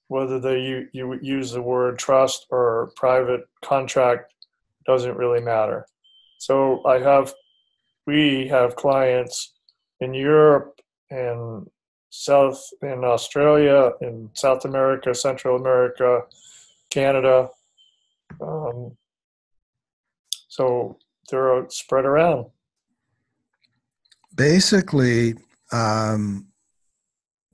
whether you use the word trust or private contract doesn't really matter. So we have clients in Europe and in Australia, in South America, Central America, Canada. So they're spread around. Basically,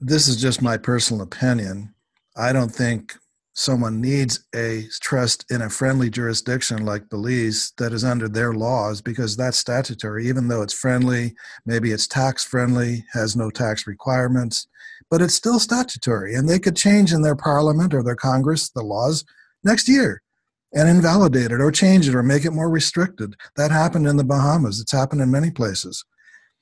this is just my personal opinion. I don't think someone needs a trust in a friendly jurisdiction like Belize that is under their laws, because that's statutory, even though it's friendly, maybe it's tax friendly, has no tax requirements, but it's still statutory. And they could change in their parliament or their Congress the laws next year and invalidate it or change it or make it more restricted. That happened in the Bahamas. It's happened in many places.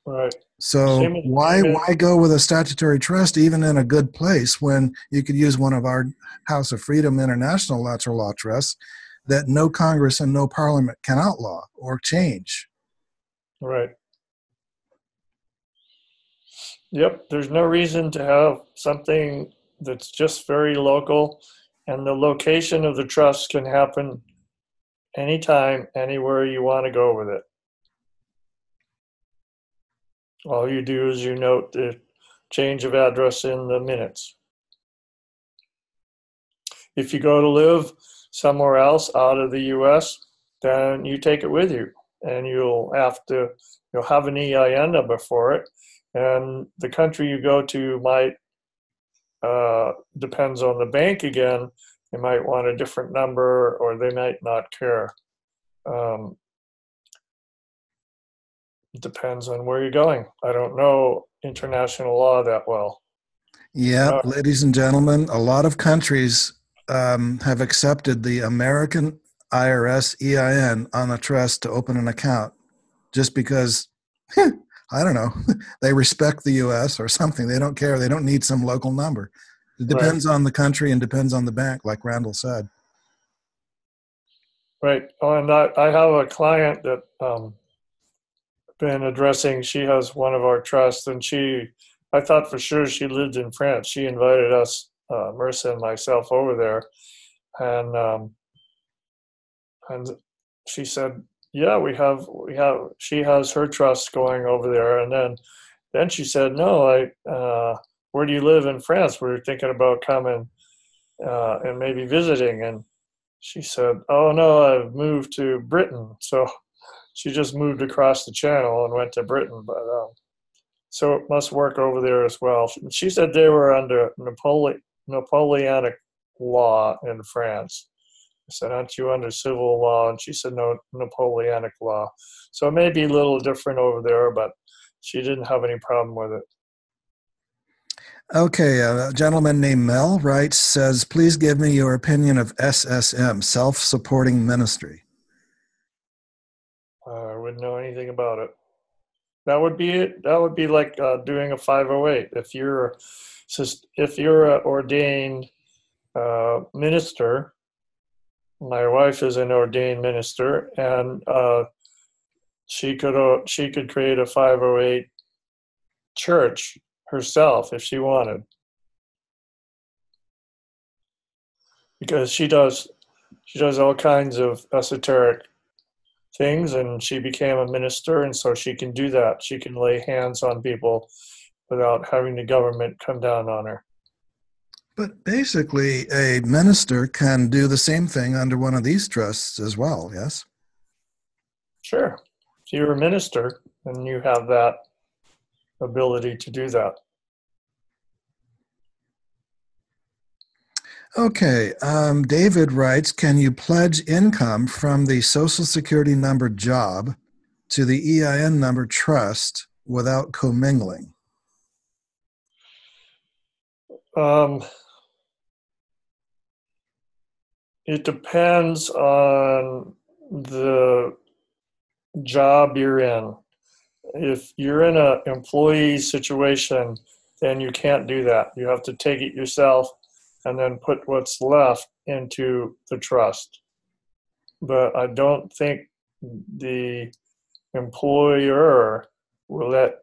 Right. So why go with a statutory trust even in a good place when you could use one of our House of Freedom International Natural Law Trusts that no Congress and no Parliament can outlaw or change? Right. Yep. There's no reason to have something that's just very local, and the location of the trust can happen anytime, anywhere you want to go with it. All you do is you note the change of address in the minutes. If you go to live somewhere else out of the US, then you take it with you, and you'll have an EIN number for it. And the country you go to might, depends on the bank again, they might want a different number or they might not care. It depends on where you're going. I don't know international law that well. Yeah, ladies and gentlemen, a lot of countries have accepted the American IRS EIN on a trust to open an account just because, I don't know, they respect the U.S. or something. They don't care. They don't need some local number. It depends on the country and depends on the bank, like Randall said. Right. Oh, and I have a client that been addressing. She has one of our trusts, and I thought for sure she lived in France. She invited us, Marissa and myself, over there, and she said, "Yeah, we have." She has her trust going over there, and then she said, "No, where do you live in France? We're thinking about coming and maybe visiting." And she said, "Oh no, I've moved to Britain." So she just moved across the channel and went to Britain, but so it must work over there as well. She said they were under Napoleonic law in France. I said, "Aren't you under civil law?" And she said, "No, Napoleonic law." So it may be a little different over there, but she didn't have any problem with it. Okay, a gentleman named Mel says, please give me your opinion of SSM, self-supporting ministry. I wouldn't know anything about it. That would be it. That would be like doing a 508. If you're an ordained minister, my wife is an ordained minister, and she could create a 508 church herself if she wanted, because she does all kinds of esoteric things, and she became a minister, and so she can do that. She can lay hands on people without having the government come down on her. But basically, a minister can do the same thing under one of these trusts as well, yes? Sure. If you're a minister, then you have that ability to do that. Okay, David writes, can you pledge income from the Social Security number job to the EIN number trust without commingling? It depends on the job you're in. If you're in an employee situation, then you can't do that. You have to take it yourself and then put what's left into the trust. But I don't think the employer will let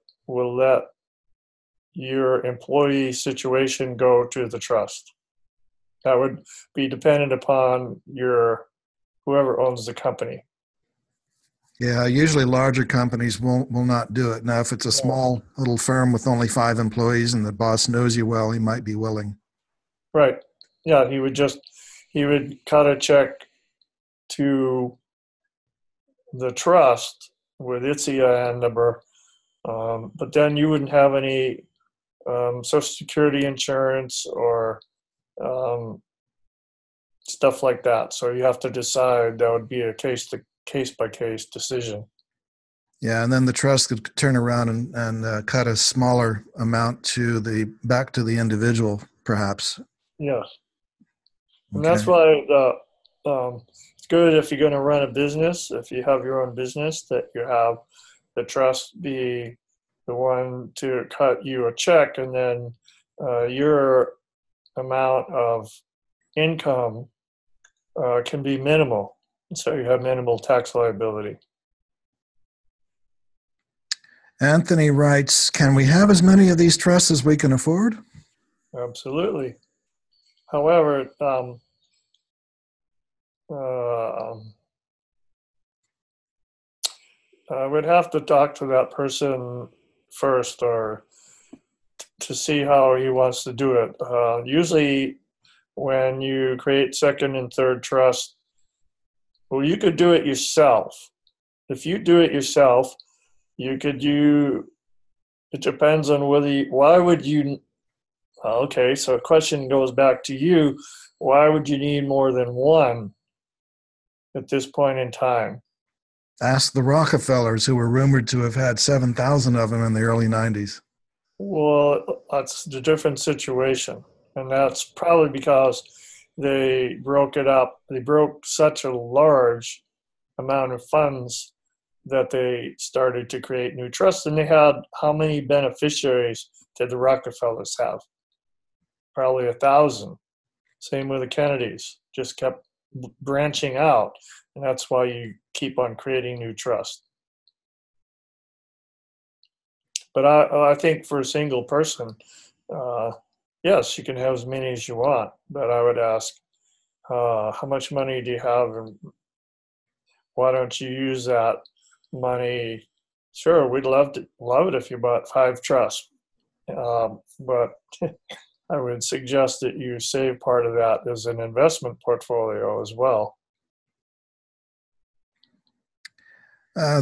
your employee situation go to the trust. That would be dependent upon whoever owns the company. Yeah, usually larger companies will not do it. Now, if it's a small little firm with only 5 employees and the boss knows you well, he might be willing. Right. Yeah, he would cut a check to the trust with its EIN number, but then you wouldn't have any Social Security insurance or stuff like that. So you have to decide. That would be a case-by-case decision. Yeah, and then the trust could turn around and cut a smaller amount back to the individual, perhaps. Yes. And Okay. that's why it's good if you're going to run a business, if you have your own business, that you have the trust be the one to cut you a check, and then your amount of income can be minimal. So you have minimal tax liability. Anthony writes, can we have as many of these trusts as we can afford? Absolutely. However, I would have to talk to that person first, or to see how he wants to do it. Usually when you create second and third trust, well, you could do it yourself. If you do it yourself, it depends on why would you, okay, so a question goes back to you, why would you need more than one at this point in time? Ask the Rockefellers, who were rumored to have had 7,000 of them in the early 90s. Well, that's a different situation. And that's probably because they broke it up. They broke such a large amount of funds that they started to create new trusts. And they had, how many beneficiaries did the Rockefellers have? Probably 1,000. Same with the Kennedys. Just kept branching out. And that's why you keep on creating new trusts. But I think for a single person, yes, you can have as many as you want. But I would ask, how much money do you have, and why don't you use that money? Sure, we'd love it if you bought 5 trusts, but I would suggest that you save part of that as an investment portfolio as well.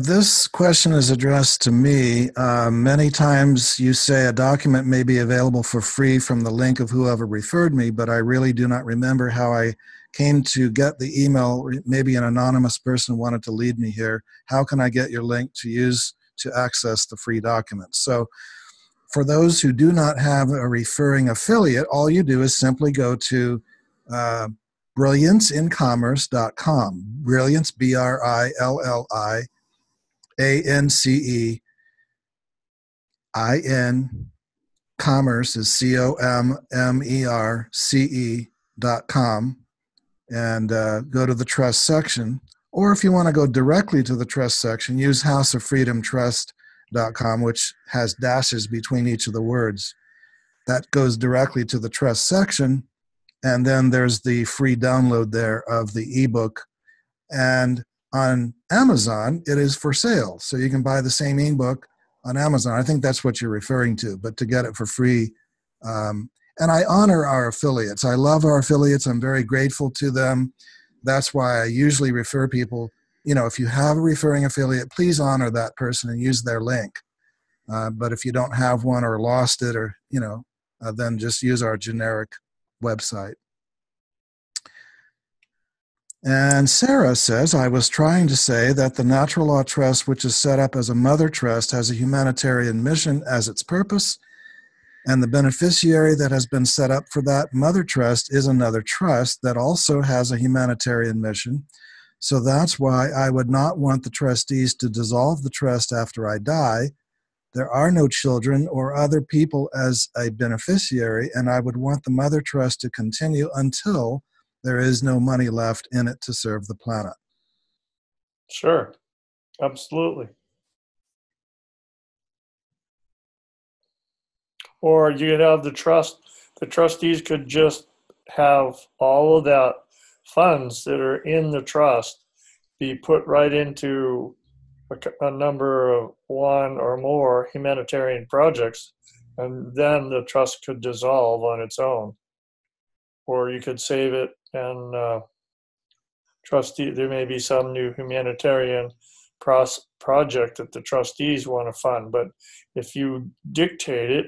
This question is addressed to me. Many times you say a document may be available for free from the link of whoever referred me, but I really do not remember how I came to get the email. Maybe an anonymous person wanted to lead me here. How can I get your link to use to access the free documents? So for those who do not have a referring affiliate, all you do is simply go to brillianceincommerce.com. Brilliance, BRILLIANCEIN, commerce is COMMERCE.com, and go to the trust section. Or if you want to go directly to the trust section, use houseoffreedomtrust.com, which has dashes between each of the words. That goes directly to the trust section, and then there's the free download there of the ebook. And on Amazon, it is for sale. So you can buy the same ebook on Amazon. I think that's what you're referring to, but to get it for free. And I honor our affiliates. I love our affiliates. I'm very grateful to them. That's why I usually refer people, if you have a referring affiliate, please honor that person and use their link. But if you don't have one or lost it or, then just use our generic website. And Sarah says, I was trying to say that the Natural Law Trust, which is set up as a mother trust, has a humanitarian mission as its purpose, and the beneficiary that has been set up for that mother trust is another trust that also has a humanitarian mission. So that's why I would not want the trustees to dissolve the trust after I die. There are no children or other people as a beneficiary, and I would want the mother trust to continue until there is no money left in it to serve the planet. Sure, absolutely. Or you could have the trustees could just have all of that funds that are in the trust be put right into a number of one or more humanitarian projects, and then the trust could dissolve on its own. Or you could save it and trustee, there may be some new humanitarian project that the trustees want to fund, but if you dictate it,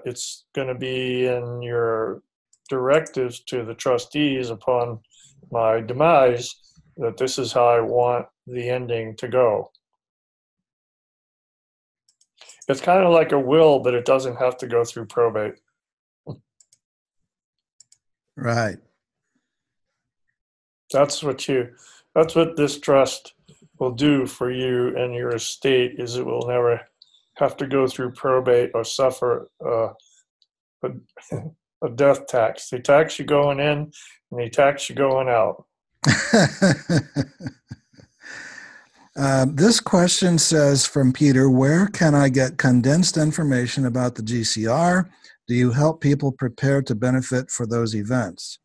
it's going to be in your directives to the trustees upon my demise that this is how I want the ending to go. It's kind of like a will, but it doesn't have to go through probate. Right. That's what this trust will do for you and your estate, is it will never have to go through probate or suffer a death tax. They tax you going in and they tax you going out. This question says from Peter, where can I get condensed information about the GCR? Do you help people prepare to benefit for those events?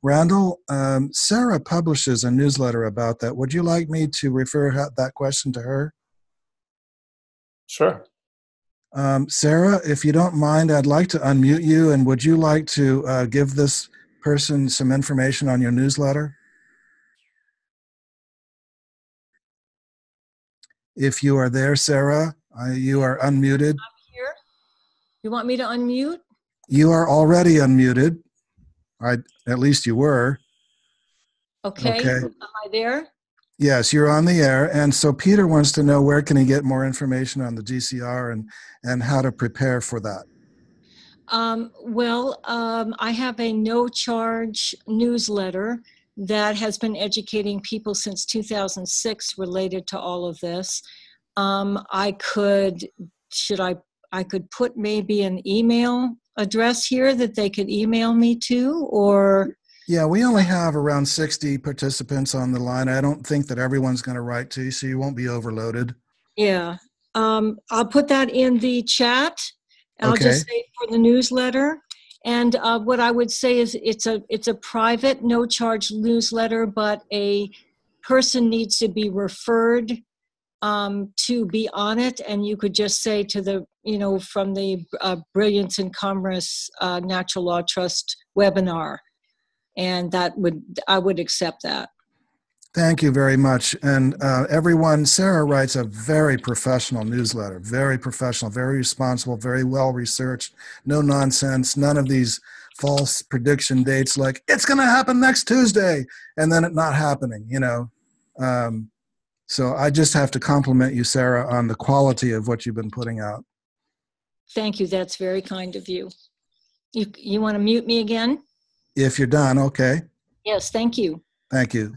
Randall, Sarah publishes a newsletter about that. Would you like me to refer that question to her? Sure. Sarah, if you don't mind, I'd like to unmute you, and would you like to give this person some information on your newsletter? If you are there, Sarah, you are unmuted. I'm here. You want me to unmute? You are already unmuted. At least you were. Okay. Am I there? Yes, you're on the air. And so Peter wants to know where can he get more information on the GCR and how to prepare for that. I have a no-charge newsletter that has been educating people since 2006 related to all of this. I could put maybe an email address here that they could email me to, or? Yeah, we only have around 60 participants on the line. I don't think that everyone's going to write to you, so you won't be overloaded. Yeah. I'll put that in the chat. I'll just say for the newsletter. And what I would say is it's a private, no-charge newsletter, but a person needs to be referred to be on it. And you could just say to the, from the Brilliance in Commerce Natural Law Trust webinar. And I would accept that. Thank you very much. And everyone, Sarah writes a very professional newsletter, very professional, very responsible, very well researched, no nonsense, none of these false prediction dates like it's going to happen next Tuesday and then it not happening, So I just have to compliment you, Sarah, on the quality of what you've been putting out. Thank you. That's very kind of you. You want to mute me again? If you're done, okay. Yes, thank you. Thank you.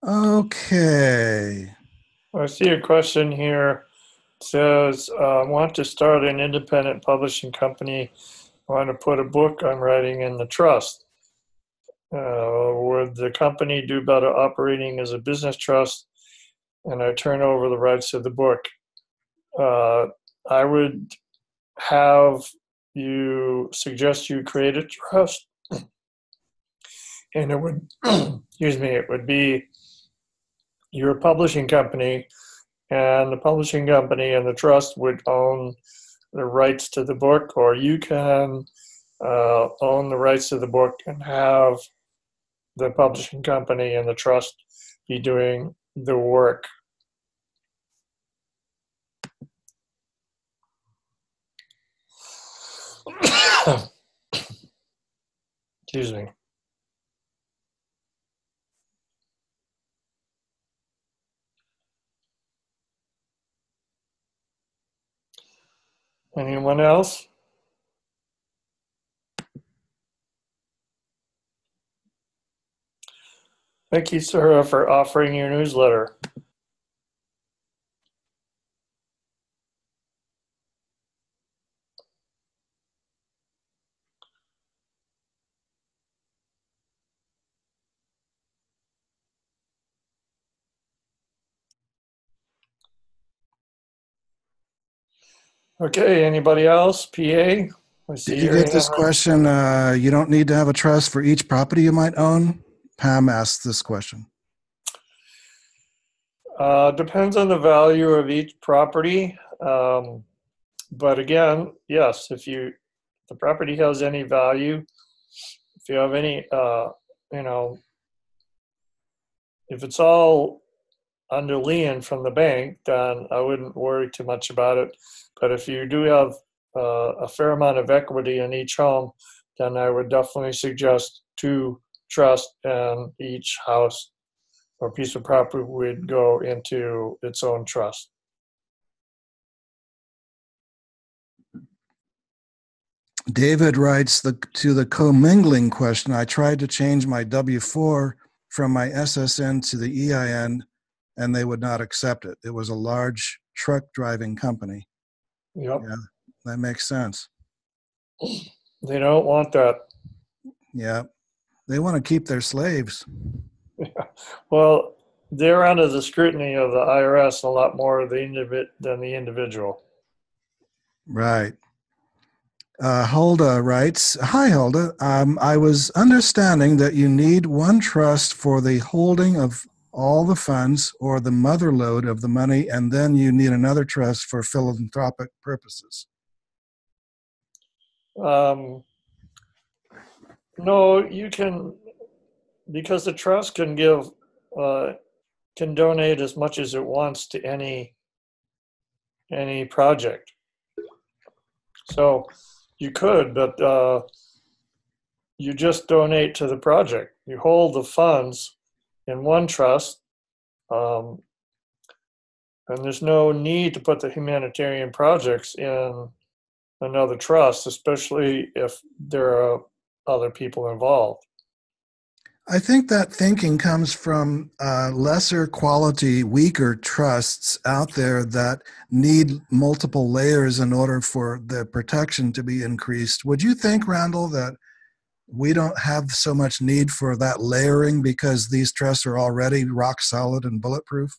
Okay. I see a question here. It says, I want to start an independent publishing company. I want to put a book I'm writing in the trust. Would the company do better operating as a business trust and I turn over the rights of the book? I would have you suggest you create a trust, and it would, excuse me, it would be your publishing company and the publishing company and the trust would own the rights to the book, or you can own the rights to the book and have the publishing company and the trust be doing the work. Excuse me. Anyone else? Thank you, Sarah, for offering your newsletter. Okay, anybody else? PA? Did you get this question? You don't need to have a trust for each property you might own? Pam asked this question. Depends on the value of each property. But again, yes, if the property has any value, if you have any, if it's all under lien from the bank, then I wouldn't worry too much about it. But if you do have a fair amount of equity in each home, then I would definitely suggest 2 trusts, and each house or piece of property would go into its own trust. David writes to the commingling question, I tried to change my W-4 from my SSN to the EIN, and they would not accept it. It was a large truck driving company. Yep. Yeah, that makes sense. They don't want that. Yeah, they want to keep their slaves. Well, they're under the scrutiny of the IRS a lot more than the individual. Right. Hulda writes, hi, Hulda. I was understanding that you need one trust for the holding of all the funds or the mother lode of the money, and then you need another trust for philanthropic purposes. No, you can, because the trust can can donate as much as it wants to any project. So you could, but you just donate to the project. You hold the funds in one trust, and there's no need to put the humanitarian projects in another trust, especially if there are other people involved. I think that thinking comes from lesser quality, weaker trusts out there that need multiple layers in order for the protection to be increased. Would you think, Randall, that we don't have so much need for that layering because these trusts are already rock solid and bulletproof?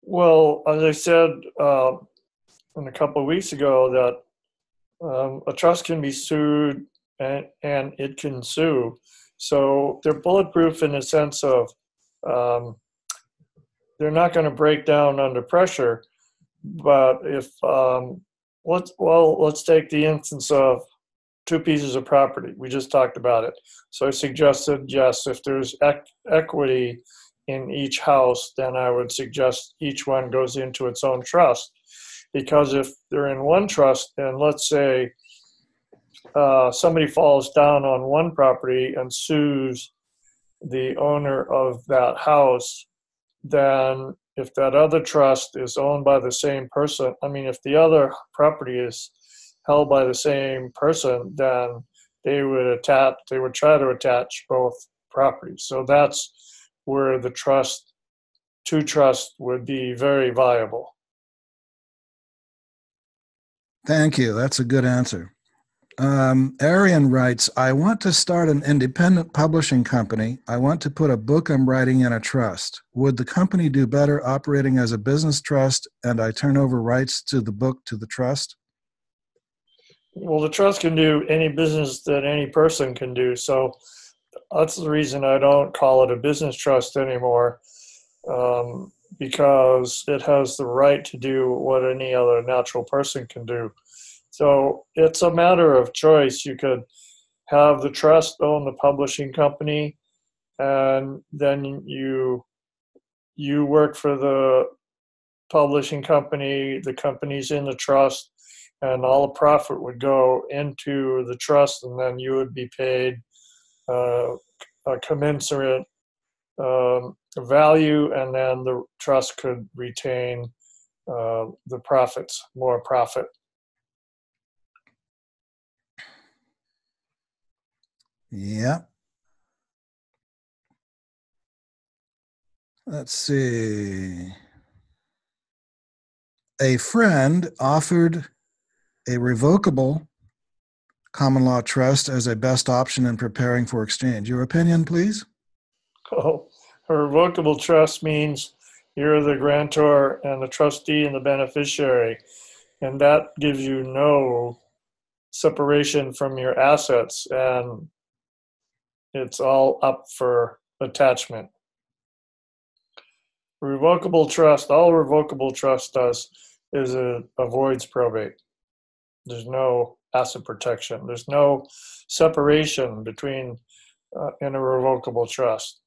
Well, as I said a couple of weeks ago, that a trust can be sued and it can sue. So they're bulletproof in the sense of they're not going to break down under pressure. But if let's take the instance of 2 pieces of property. We just talked about it. So I suggested, yes, if there's equity in each house, then I would suggest each one goes into its own trust. Because if they're in one trust, and let's say somebody falls down on one property and sues the owner of that house, then if that other trust is owned by the same person, if the other property is held by the same person, then they would try to attach both properties. So that's where the 2 trusts would be very viable. Thank you. That's a good answer. Arian writes, I want to start an independent publishing company. I want to put a book I'm writing in a trust. Would the company do better operating as a business trust and I turn over rights to the book to the trust? Well, the trust can do any business that any person can do. So that's the reason I don't call it a business trust anymore. because it has the right to do what any other natural person can do. So it's a matter of choice. You could have the trust own the publishing company, and then you work for the publishing company, the company's in the trust, and all the profit would go into the trust, and then you would be paid a commensurate value, and then the trust could retain the profits, more profit. Yeah. Let's see. A friend offered a revocable common law trust as a best option in preparing for exchange. Your opinion, please? Oh, a revocable trust means you're the grantor and the trustee and the beneficiary, and that gives you no separation from your assets, and it's all up for attachment. Revocable trust, all revocable trust does is it avoids probate. There's no asset protection. There's no separation between in a revocable trust.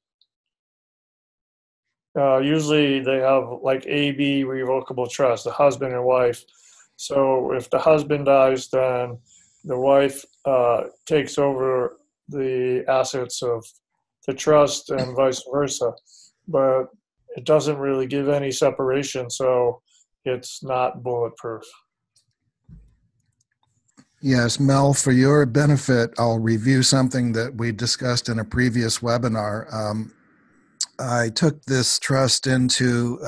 Usually they have like AB revocable trust, the husband and wife. So if the husband dies, then the wife takes over the assets of the trust and vice versa. But it doesn't really give any separation, so it's not bulletproof. Yes, Mel, for your benefit, I'll review something that we discussed in a previous webinar. I took this trust into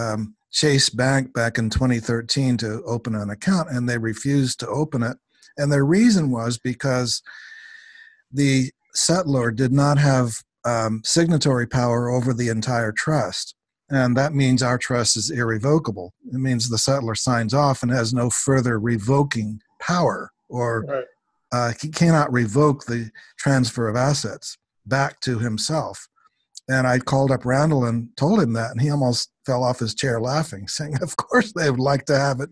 Chase Bank back in 2013 to open an account, and they refused to open it. And their reason was because the settlor did not have signatory power over the entire trust. And that means our trust is irrevocable. It means the settlor signs off and has no further revoking power, or he cannot revoke the transfer of assets back to himself. And I called up Randall and told him that, and he almost fell off his chair laughing, saying, of course they would like to have it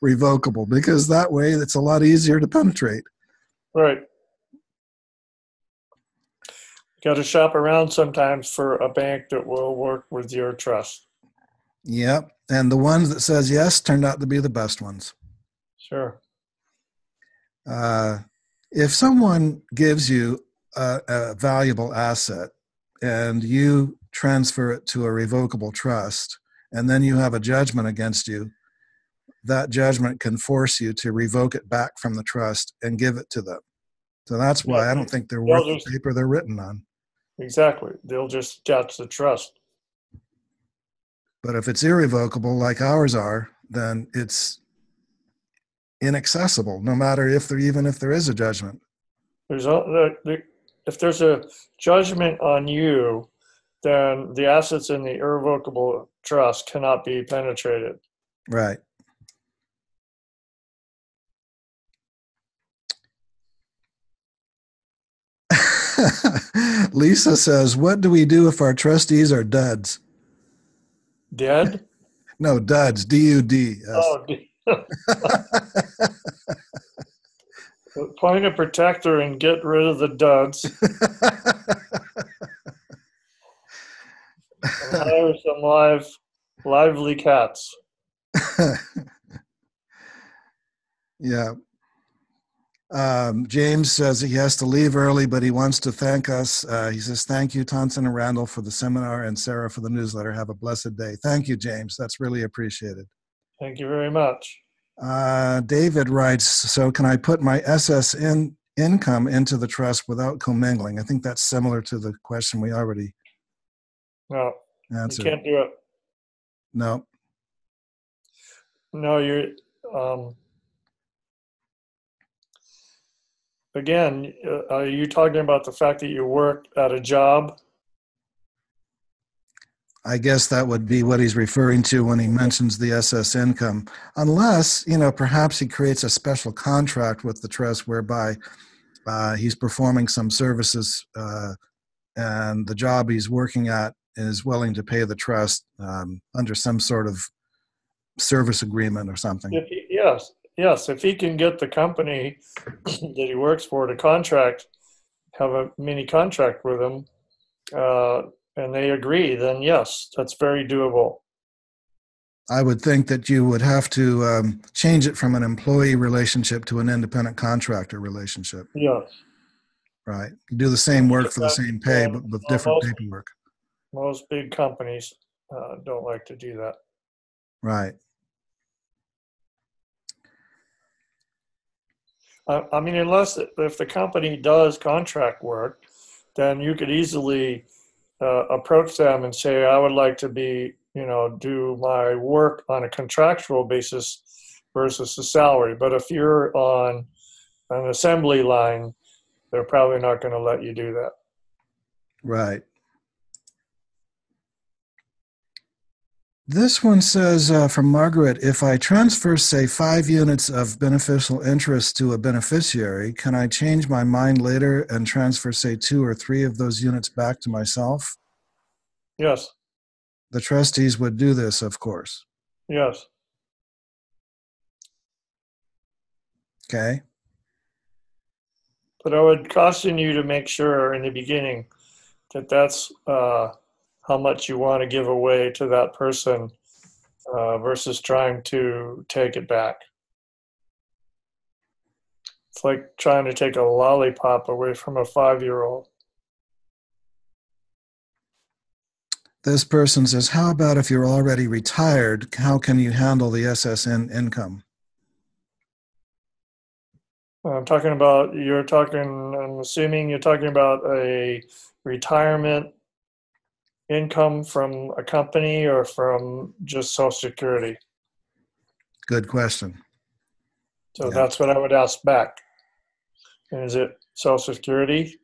revocable, because that way it's a lot easier to penetrate. Right. You got to shop around sometimes for a bank that will work with your trust. Yep. And the ones that says yes turned out to be the best ones. Sure. If someone gives you a valuable asset and you transfer it to a revocable trust, and then you have a judgment against you, that judgment can force you to revoke it back from the trust and give it to them. So that's why I don't think they're worth the paper they're written on. Exactly. They'll just attach the trust. But if it's irrevocable, like ours are, then it's inaccessible, no matter even if there is a judgment. If there's a judgment on you, then the assets in the irrevocable trust cannot be penetrated. Right. Lisa says, what do we do if our trustees are duds? Dead? No, duds, D-U-D. Oh, appoint a protector and get rid of the duds. And hire some lively cats. Yeah. James says he has to leave early, but he wants to thank us. He says, thank you, Tonson and Randall, for the seminar, and Sarah for the newsletter. Have a blessed day. Thank you, James. That's really appreciated. Thank you very much. David writes, so can I put my SSN income into the trust without commingling? I think that's similar to the question we already answered. You can't do it. No. No, you're... Again, are you talking about the fact that you work at a job? I guess that would be what he's referring to when he mentions the SS income. Unless, perhaps he creates a special contract with the trust whereby he's performing some services and the job he's working at is willing to pay the trust under some sort of service agreement or something. Yes. If he can get the company that he works for to have a mini contract with him, and they agree, then yes, that's very doable. I would think that you would have to change it from an employee relationship to an independent contractor relationship. Yes. Right. You do the same work for the same pay, but with different paperwork. Most big companies don't like to do that. Right. I mean, if the company does contract work, then you could easily approach them and say, I would like to do my work on a contractual basis versus a salary. But if you're on an assembly line, they're probably not going to let you do that. Right. This one says from Margaret, if I transfer, say, 5 units of beneficial interest to a beneficiary, can I change my mind later and transfer, say, 2 or 3 of those units back to myself? Yes. The trustees would do this, of course. Yes. Okay. But I would caution you to make sure in the beginning that that's how much you want to give away to that person versus trying to take it back. It's like trying to take a lollipop away from a 5-year-old. This person says, how about if you're already retired? How can you handle the SSN income? I'm assuming you're talking about a retirement income from a company or from just Social Security. Good question. So that's what I would ask back. And is it Social Security?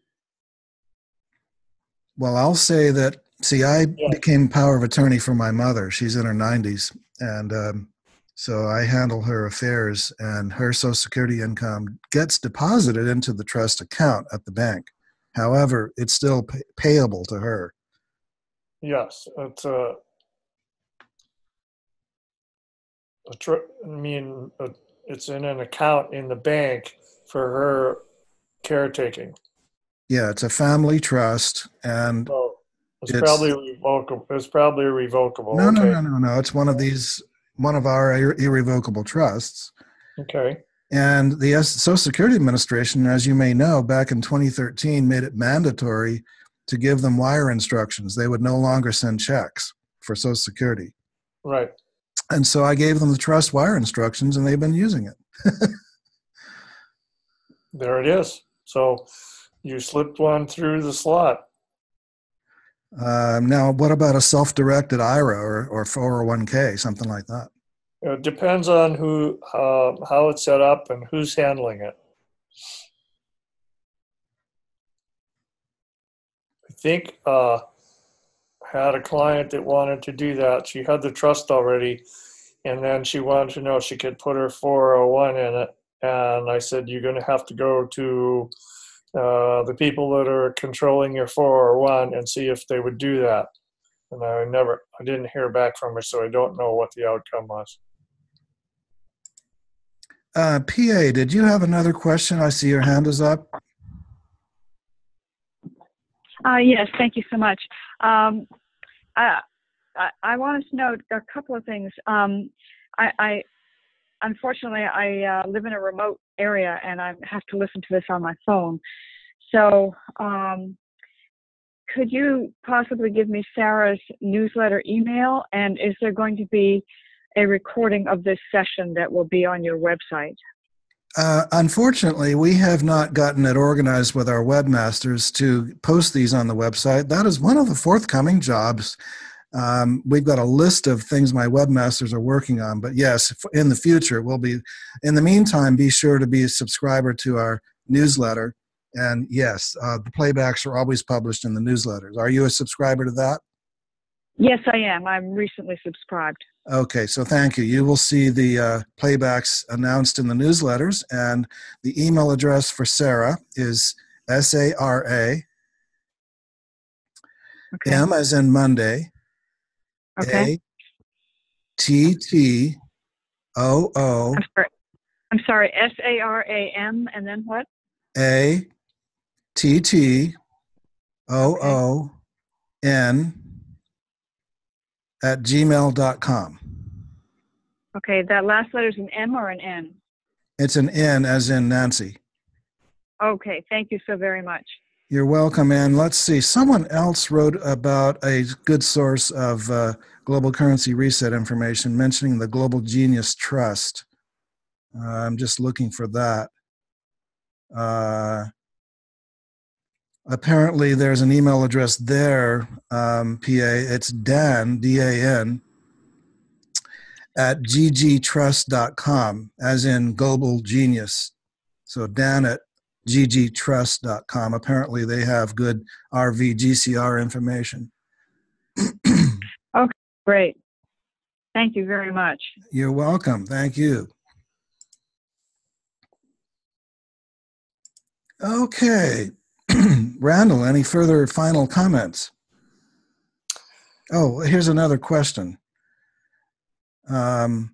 Well, I'll say that, I became power of attorney for my mother. She's in her 90s. And so I handle her affairs, and her Social Security income gets deposited into the trust account at the bank. However, it's still payable to her. Yes, it's in an account in the bank for her caretaking. Yeah, it's a family trust, and it's probably revocable. It's probably revocable. No, no. It's one of our irrevocable trusts. Okay. And the Social Security Administration, as you may know, back in 2013 made it mandatory to give them wire instructions. They would no longer send checks for Social Security. Right. And so I gave them the trust wire instructions, and they've been using it. There it is. So you slipped one through the slot. Now, what about a self-directed IRA or 401k, something like that? It depends on how it's set up and who's handling it. I think had a client that wanted to do that. She had the trust already, and then she wanted to know if she could put her 401 in it. And I said, you're going to have to go to the people that are controlling your 401 and see if they would do that. And I didn't hear back from her, so I don't know what the outcome was. PA, did you have another question? I see your hand is up. Yes, thank you so much. I wanted to know a couple of things. Unfortunately, I live in a remote area, and I have to listen to this on my phone. So could you possibly give me Sarah's newsletter email? And is there going to be a recording of this session that will be on your website? Unfortunately, we have not gotten it organized with our webmasters to post these on the website. That is one of the forthcoming jobs. We've got a list of things my webmasters are working on, but yes, in the future, we'll be. In the meantime, be sure to be a subscriber to our newsletter. And yes, the playbacks are always published in the newsletters. Are you a subscriber to that? Yes, I am. I'm recently subscribed. Okay, so thank you. You will see the playbacks announced in the newsletters, and the email address for Sarah is SARA Okay. M as in Monday. Okay. A-T-T-O-O. I'm sorry. SARAM and then what? A-T-T-O-O-N at gmail.com. Okay. That last letter is an M or an N? It's an N as in Nancy. Okay. Thank you so very much. You're welcome. And let's see, someone else wrote about a good source of global currency reset information, mentioning the Global Genius Trust. I'm just looking for that. Apparently, there's an email address there, PA. It's Dan, D-A-N, at ggtrust.com, as in global genius. So Dan at ggtrust.com. Apparently, they have good RV GCR information. Okay, great. Thank you very much. You're welcome. Thank you. Okay. Randall, any further final comments? Oh, here's another question. From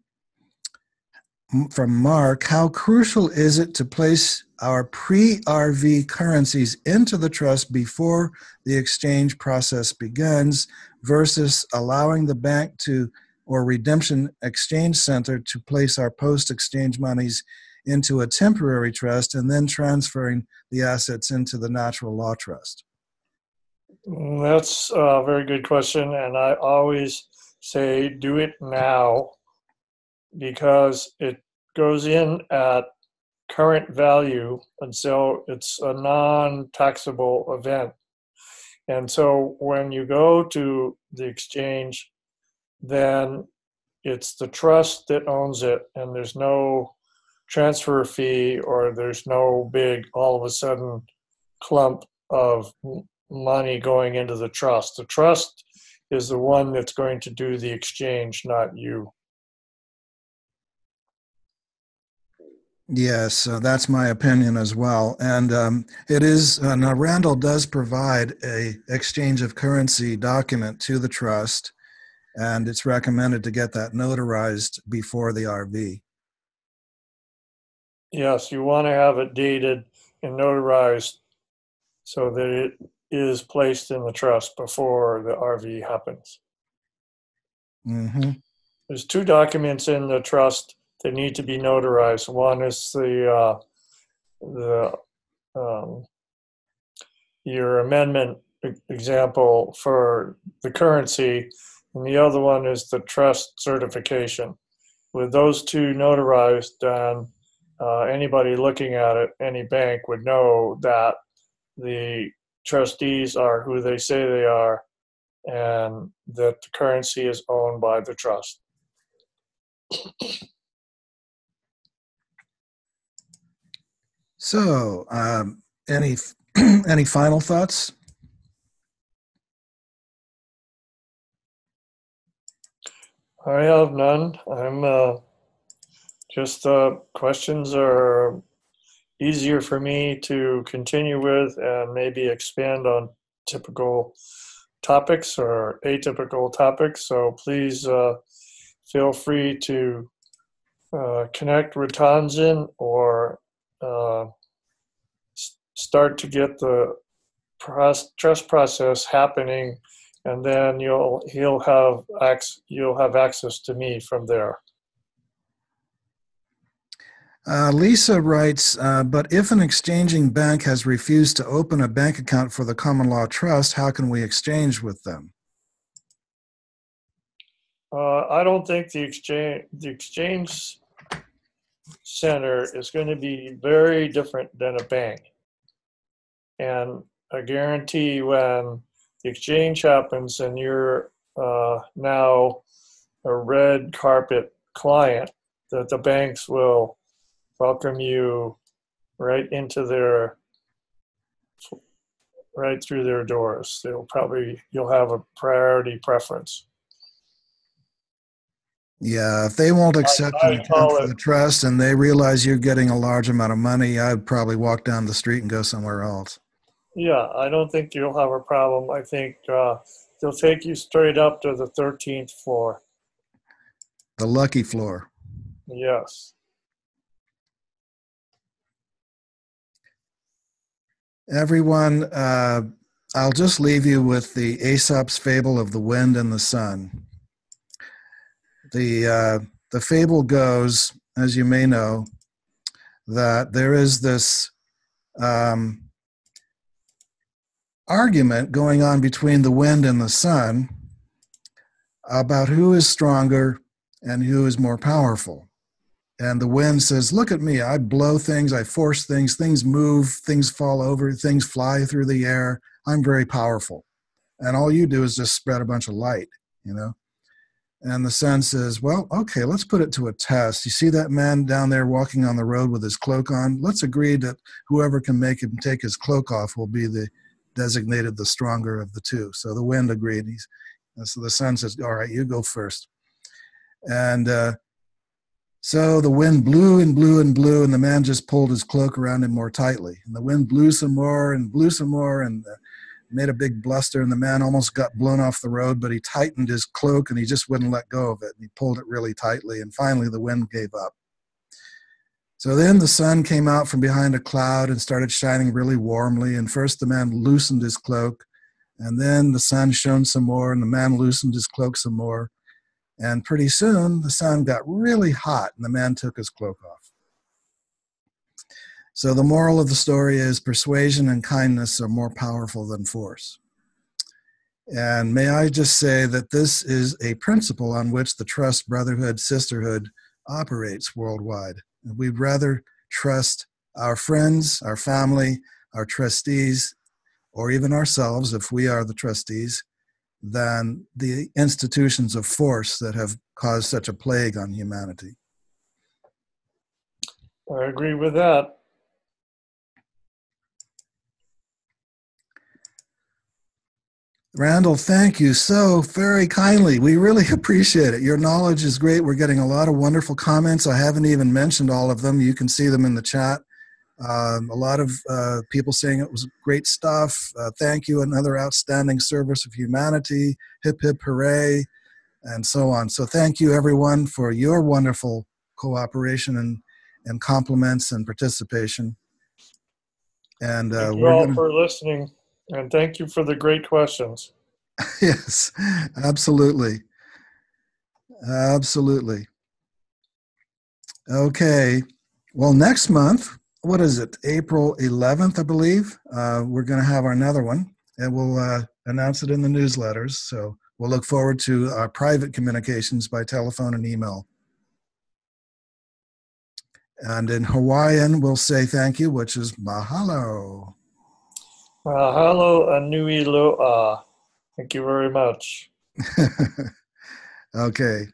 Mark, how crucial is it to place our pre-RV currencies into the trust before the exchange process begins versus allowing the bank to or redemption exchange center to place our post-exchange monies into a temporary trust and then transferring the assets into the natural law trust? That's a very good question, and I always say do it now because it goes in at current value, and so it's a non-taxable event. And so when you go to the exchange, then it's the trust that owns it, and there's no transfer fee or there's no big all of a sudden clump of money going into the trust. The trust is the one that's going to do the exchange, not you. Yes, that's my opinion as well. And it is, now Randall does provide a exchange of currency document to the trust, and it's recommended to get that notarized before the RV. Yes, you want to have it dated and notarized so that it is placed in the trust before the RV happens. Mm-hmm. There's two documents in the trust that need to be notarized. One is your amendment example for the currency, and the other one is the trust certification. With those two notarized, then anybody looking at it, any bank would know that the trustees are who they say they are and that the currency is owned by the trust. So, any any final thoughts? I have none. I'm just questions are easier for me to continue with and maybe expand on typical topics or atypical topics. So please feel free to connect with Tanzan or start to get the trust process happening, and then you'll have access to me from there. Lisa writes, but if an exchanging bank has refused to open a bank account for the common law trust, how can we exchange with them? I don't think the exchange center is going to be very different than a bank. And I guarantee when the exchange happens and you're now a red carpet client, that the banks will welcome you right through their doors. You'll have a priority preference. Yeah, if they won't accept an account for the trust and they realize you're getting a large amount of money, I'd probably walk down the street and go somewhere else. Yeah, I don't think you'll have a problem. I think they'll take you straight up to the 13th floor. The lucky floor. Yes. Everyone, I'll just leave you with the Aesop's fable of the wind and the sun. The fable goes, as you may know, that there is this argument going on between the wind and the sun about who is stronger and who is more powerful. And the wind says, look at me, I blow things, I force things, things move, things fall over, things fly through the air. I'm very powerful. And all you do is just spread a bunch of light, you know? And the sun says, well, okay, let's put it to a test. You see that man down there walking on the road with his cloak on? Let's agree that whoever can make him take his cloak off will be the designated the stronger of the two. So the wind agreed. So the sun says, all right, you go first. And so the wind blew and blew and blew, and the man just pulled his cloak around him more tightly. And the wind blew some more and blew some more and made a big bluster, and the man almost got blown off the road, but he tightened his cloak and he just wouldn't let go of it. And he pulled it really tightly, and finally the wind gave up. So then the sun came out from behind a cloud and started shining really warmly, and first the man loosened his cloak, and then the sun shone some more, and the man loosened his cloak some more. And pretty soon, the sun got really hot, and the man took his cloak off. So the moral of the story is persuasion and kindness are more powerful than force. And may I just say that this is a principle on which the trust, brotherhood, sisterhood operates worldwide. We'd rather trust our friends, our family, our trustees, or even ourselves, if we are the trustees, than the institutions of force that have caused such a plague on humanity. I agree with that. Randall, thank you so very kindly. We really appreciate it. Your knowledge is great. We're getting a lot of wonderful comments. I haven't even mentioned all of them. You can see them in the chat. A lot of people saying it was great stuff. Thank you, another outstanding service of humanity. Hip, hip, hooray, and so on. So thank you, everyone, for your wonderful cooperation and compliments and participation. And Thank you we're all going for listening, and thank you for the great questions. Yes, absolutely. Absolutely. Okay. Well, next month, what is it? April 11th, I believe. We're going to have another one, and we'll announce it in the newsletters. So we'll look forward to our private communications by telephone and email. And in Hawaiian, we'll say thank you, which is mahalo. Mahalo anui loa. Thank you very much. Okay.